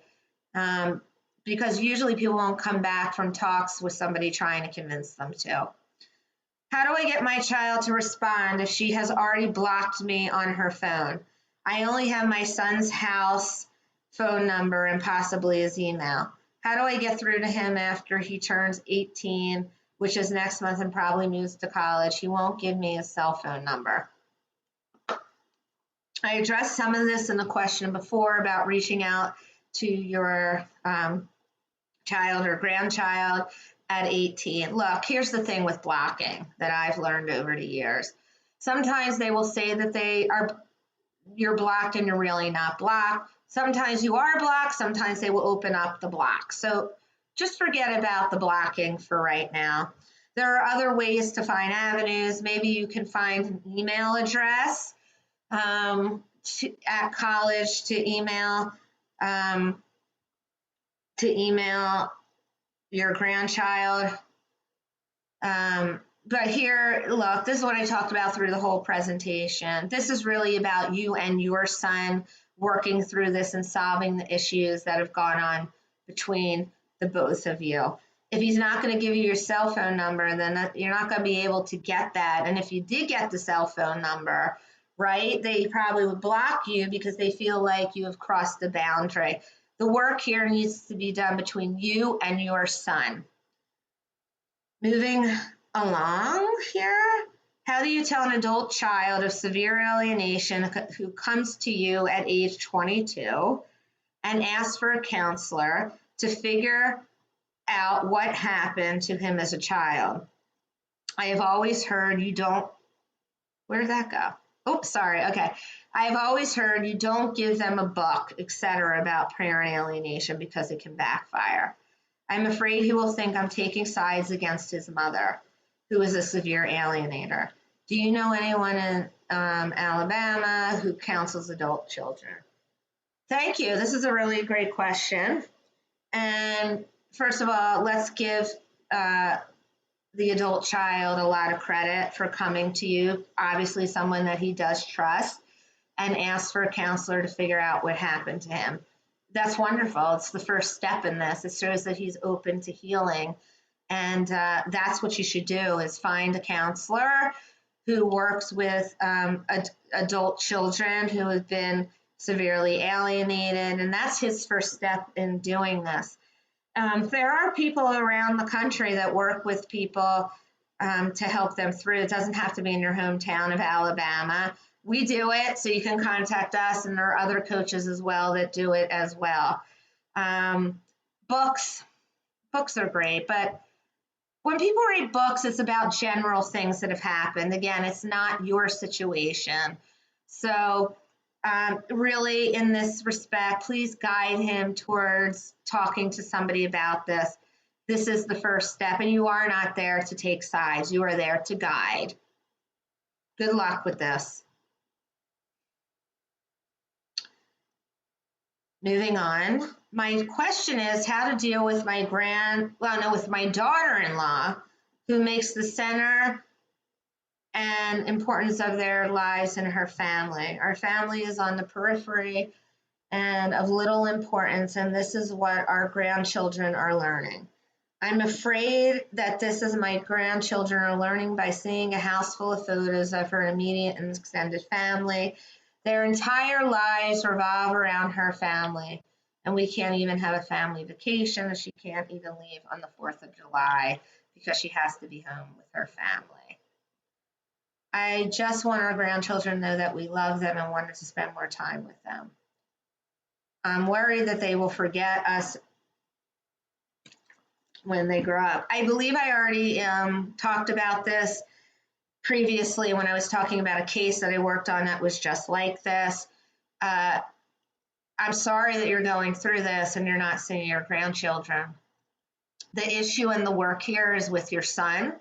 because usually people won't come back from talks with somebody trying to convince them to. How do I get my child to respond if she has already blocked me on her phone? I only have my son's house phone number and possibly his email. How do I get through to him after he turns 18, which is next month, and probably moves to college? He won't give me his cell phone number. I addressed some of this in the question before about reaching out to your child or grandchild at 18. Look, here's the thing with blocking that I've learned over the years. Sometimes they will say that you're blocked and you're really not blocked. Sometimes you are blocked. Sometimes they will open up the block. So just forget about the blocking for right now. There are other ways to find avenues. Maybe you can find an email address at college to email your grandchild. But here, look, this is what I talked about through the whole presentation. This is really about you and your son working through this and solving the issues that have gone on between the both of you. If he's not going to give you your cell phone number, then you're not going to be able to get that. And if you did get the cell phone number, right, they probably would block you because they feel like you have crossed the boundary. The work here needs to be done between you and your son. Moving along here, how do you tell an adult child of severe alienation who comes to you at age 22 and asks for a counselor to figure out what happened to him as a child? I have always heard you don't, where did that go? Oops, sorry, okay. I've always heard you don't give them a book, etc., about parent alienation because it can backfire. I'm afraid he will think I'm taking sides against his mother, who is a severe alienator. Do you know anyone in Alabama who counsels adult children? Thank you. This is a really great question. And first of all, let's give the adult child a lot of credit for coming to you, obviously someone that he does trust, and ask for a counselor to figure out what happened to him. That's wonderful. It's the first step in this. It shows that he's open to healing. And that's what you should do, is find a counselor who works with adult children who have been severely alienated. And that's his first step in doing this. There are people around the country that work with people to help them through. It doesn't have to be in your hometown of Alabama. We do it, so you can contact us, and there are other coaches as well that do it as well. Books are great, but when people read books, it's about general things that have happened. Again, it's not your situation. So really, in this respect, please guide him towards talking to somebody about this. This is the first step, and you are not there to take sides. You are there to guide. Good luck with this. Moving on, my question is how to deal with with my daughter-in-law, who makes the center and importance of their lives and her family. Our family is on the periphery and of little importance, and this is what our grandchildren are learning. I'm afraid that this is my grandchildren are learning by seeing a house full of photos of her immediate and extended family. Their entire lives revolve around her family, and we can't even have a family vacation. She can't even leave on the 4th of July because she has to be home with her family. I just want our grandchildren to know that we love them and wanted to spend more time with them. I'm worried that they will forget us when they grow up. I believe I already talked about this previously when I was talking about a case that I worked on that was just like this. I'm sorry that you're going through this and you're not seeing your grandchildren. The issue in the work here is with your son,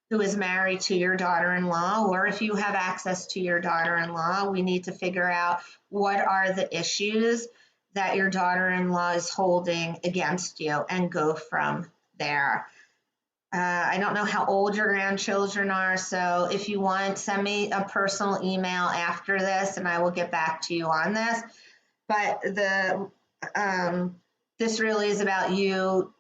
who is married to your daughter-in-law, or if you have access to your daughter-in-law, we need to figure out what are the issues that your daughter-in-law is holding against you and go from there. I don't know how old your grandchildren are, so if you want, send me a personal email after this and I will get back to you on this. But this really is about you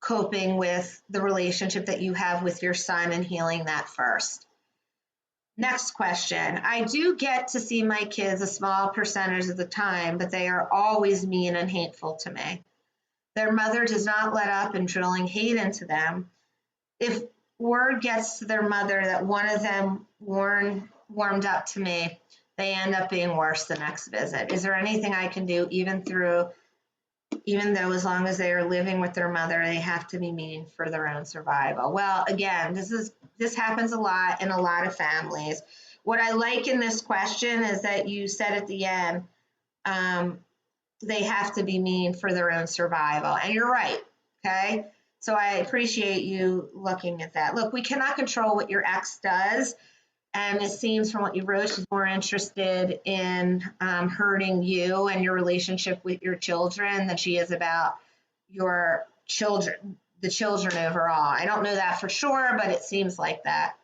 coping with the relationship that you have with your son and healing that first. Next question. I do get to see my kids a small percentage of the time, but they are always mean and hateful to me. Their mother does not let up in drilling hate into them. If word gets to their mother that one of them warmed up to me, they end up being worse the next visit. Is there anything I can do, even though as long as they are living with their mother, they have to be mean for their own survival? Well, again, this happens a lot in a lot of families. What I like in this question is that you said at the end, they have to be mean for their own survival. And you're right, okay? So I appreciate you looking at that. Look, we cannot control what your ex does. And it seems from what you wrote, she's more interested in hurting you and your relationship with your children than she is about your children, the children overall. I don't know that for sure, but it seems like that.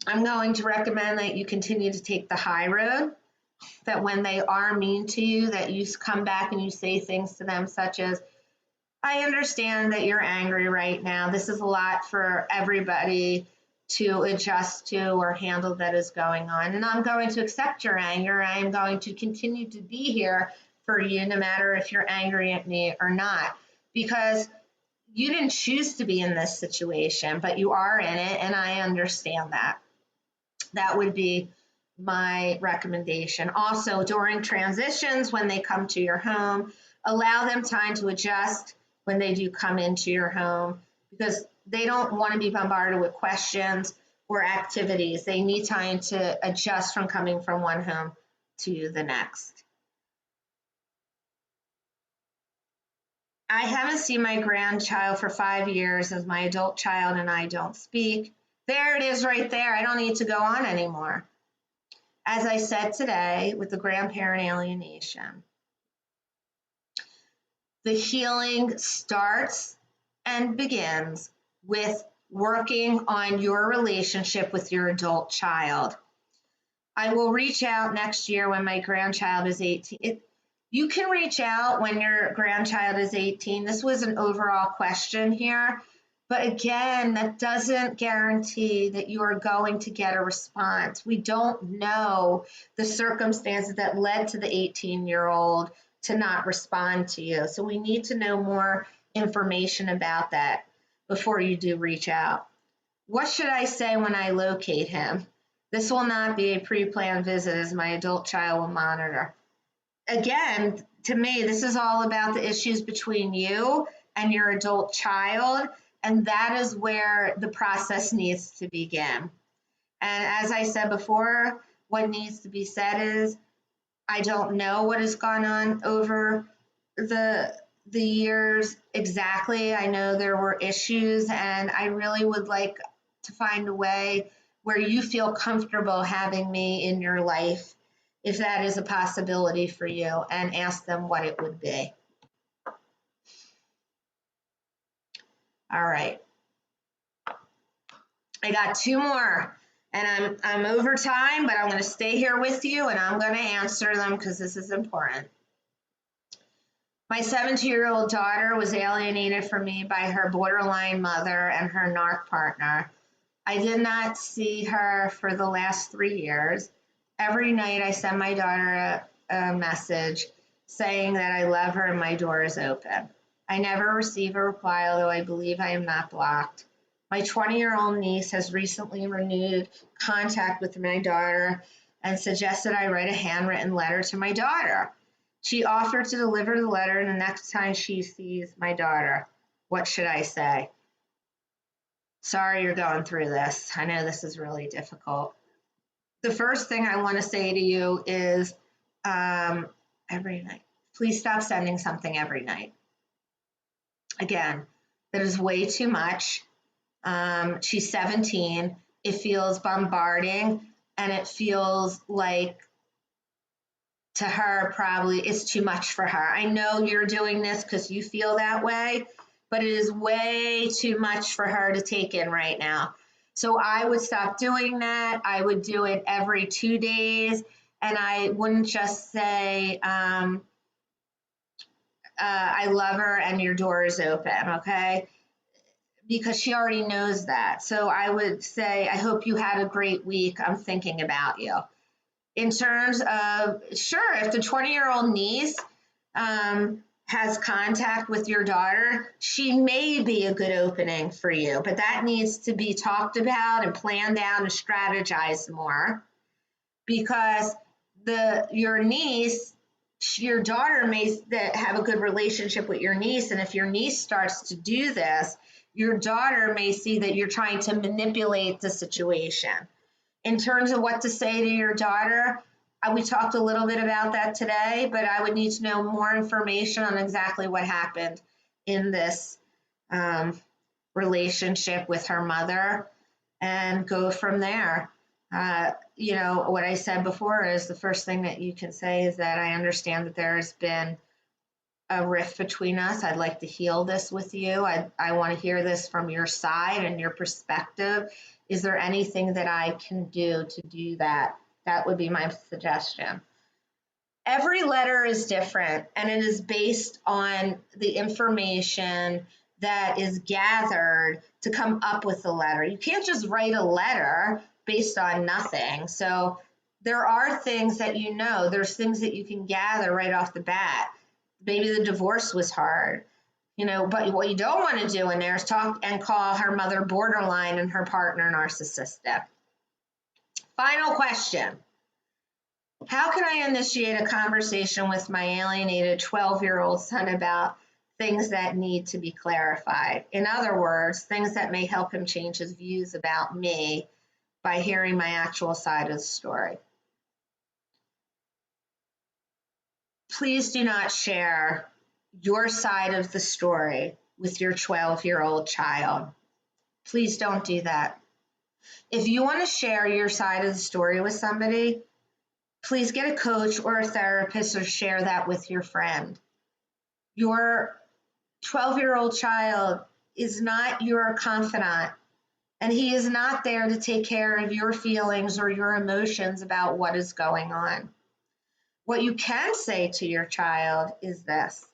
I'm going to recommend that you continue to take the high road, that when they are mean to you, that you come back and you say things to them such as, I understand that you're angry right now. This is a lot for everybody to adjust to or handle that is going on. And I'm going to accept your anger. I am going to continue to be here for you no matter if you're angry at me or not, because you didn't choose to be in this situation, but you are in it, and I understand that. That would be my recommendation. Also, during transitions, when they come to your home, allow them time to adjust when they do come into your home, because they don't want to be bombarded with questions or activities. They need time to adjust from coming from one home to the next. I haven't seen my grandchild for 5 years as my adult child and I don't speak. There it is right there. I don't need to go on anymore. As I said today with the grandparent alienation, the healing starts and begins with working on your relationship with your adult child. I will reach out next year when my grandchild is 18. You can reach out when your grandchild is 18. This was an overall question here, but again, that doesn't guarantee that you are going to get a response. We don't know the circumstances that led to the 18-year-old to not respond to you. So we need to know more information about that before you do reach out. What should I say when I locate him? This will not be a pre-planned visit, as my adult child will monitor. Again, to me, this is all about the issues between you and your adult child, and that is where the process needs to begin. And as I said before, what needs to be said is, I don't know what has gone on over the years exactly. I know there were issues, and I really would like to find a way where you feel comfortable having me in your life, if that is a possibility for you, and ask them what it would be. All right. I got 2 more, and I'm over time, but I'm going to stay here with you, and I'm going to answer them because this is important. My 17-year-old daughter was alienated from me by her borderline mother and her narc partner. I did not see her for the last 3 years. Every night I send my daughter a message saying that I love her and my door is open. I never receive a reply, although I believe I am not blocked. My 20-year-old niece has recently renewed contact with my daughter and suggested I write a handwritten letter to my daughter. She offered to deliver the letter the next time she sees my daughter. What should I say? Sorry you're going through this. I know this is really difficult. The first thing I want to say to you is every night, please stop sending something every night. Again, that is way too much. She's 17. It feels bombarding, and it feels like to her probably it's too much for her. I know you're doing this because you feel that way, but it is way too much for her to take in right now. So I would stop doing that. I would do it every 2 days, and I wouldn't just say, I love her and your door is open, okay? Because she already knows that. So I would say, I hope you had a great week. I'm thinking about you. In terms of, sure, if the 20-year-old niece has contact with your daughter, she may be a good opening for you, but that needs to be talked about and planned out and strategized more, because your niece, your daughter may have a good relationship with your niece, and if your niece starts to do this, your daughter may see that you're trying to manipulate the situation. In terms of what to say to your daughter, we talked a little bit about that today, but I would need to know more information on exactly what happened in this relationship with her mother and go from there. What I said before is the first thing that you can say is that I understand that there's been a rift between us. I'd like to heal this with you. I want to hear this from your side and your perspective. Is there anything that I can do to do that? That would be my suggestion. Every letter is different, and it is based on the information that is gathered to come up with the letter. You can't just write a letter based on nothing. So there are things that there's things that you can gather right off the bat. Maybe the divorce was hard, but what you don't want to do in there is talk and call her mother borderline and her partner narcissistic. Final question. How can I initiate a conversation with my alienated 12-year-old son about things that need to be clarified? In other words, things that may help him change his views about me by hearing my actual side of the story. Please do not share your side of the story with your 12-year-old child. Please don't do that. If you want to share your side of the story with somebody, please get a coach or a therapist or share that with your friend. Your 12-year-old child is not your confidant, and he is not there to take care of your feelings or your emotions about what is going on. What you can say to your child is this: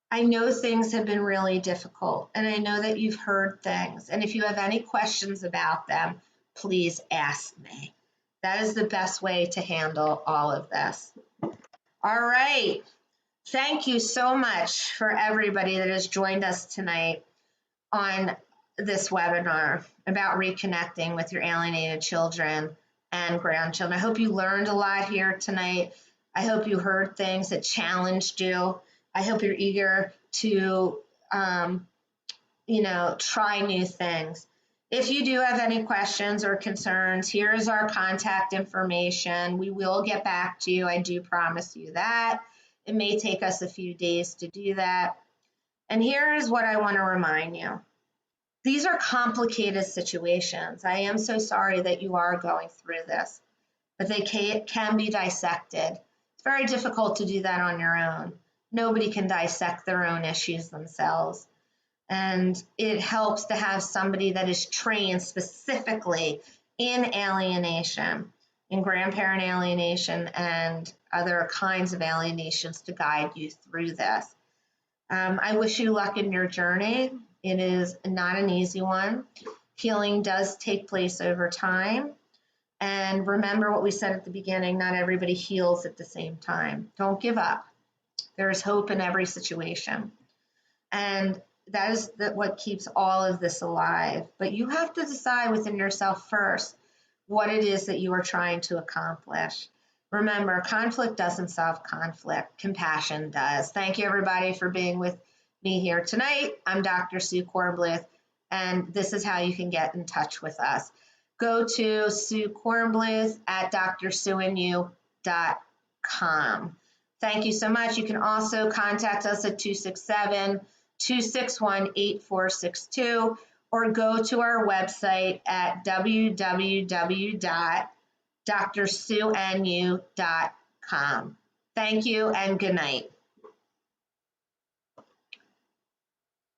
I know things have been really difficult, and I know that you've heard things, and if you have any questions about them, please ask me. That is the best way to handle all of this. All right. Thank you so much for everybody that has joined us tonight on this webinar about reconnecting with your alienated children and grandchildren. I hope you learned a lot here tonight. I hope you heard things that challenged you. I hope you're eager to, try new things. If you do have any questions or concerns, here's our contact information. We will get back to you. I do promise you that. It may take us a few days to do that. And here is what I want to remind you. These are complicated situations. I am so sorry that you are going through this, but they can be dissected. It's very difficult to do that on your own. Nobody can dissect their own issues themselves. And it helps to have somebody that is trained specifically in alienation, in grandparent alienation and other kinds of alienations to guide you through this. I wish you luck in your journey. It is not an easy one. Healing does take place over time. And remember what we said at the beginning, not everybody heals at the same time. Don't give up. There is hope in every situation. And that is what keeps all of this alive. But you have to decide within yourself first what it is that you are trying to accomplish. Remember, conflict doesn't solve conflict, compassion does. Thank you, everybody, for being with me here tonight. I'm Dr. Sue Kornbluth, and this is how you can get in touch with us. Go to Sue Kornbluth at drsueandyou.com. Thank you so much. You can also contact us at 267-261-8462 or go to our website at www.drsueandyou.com. Thank you and good night.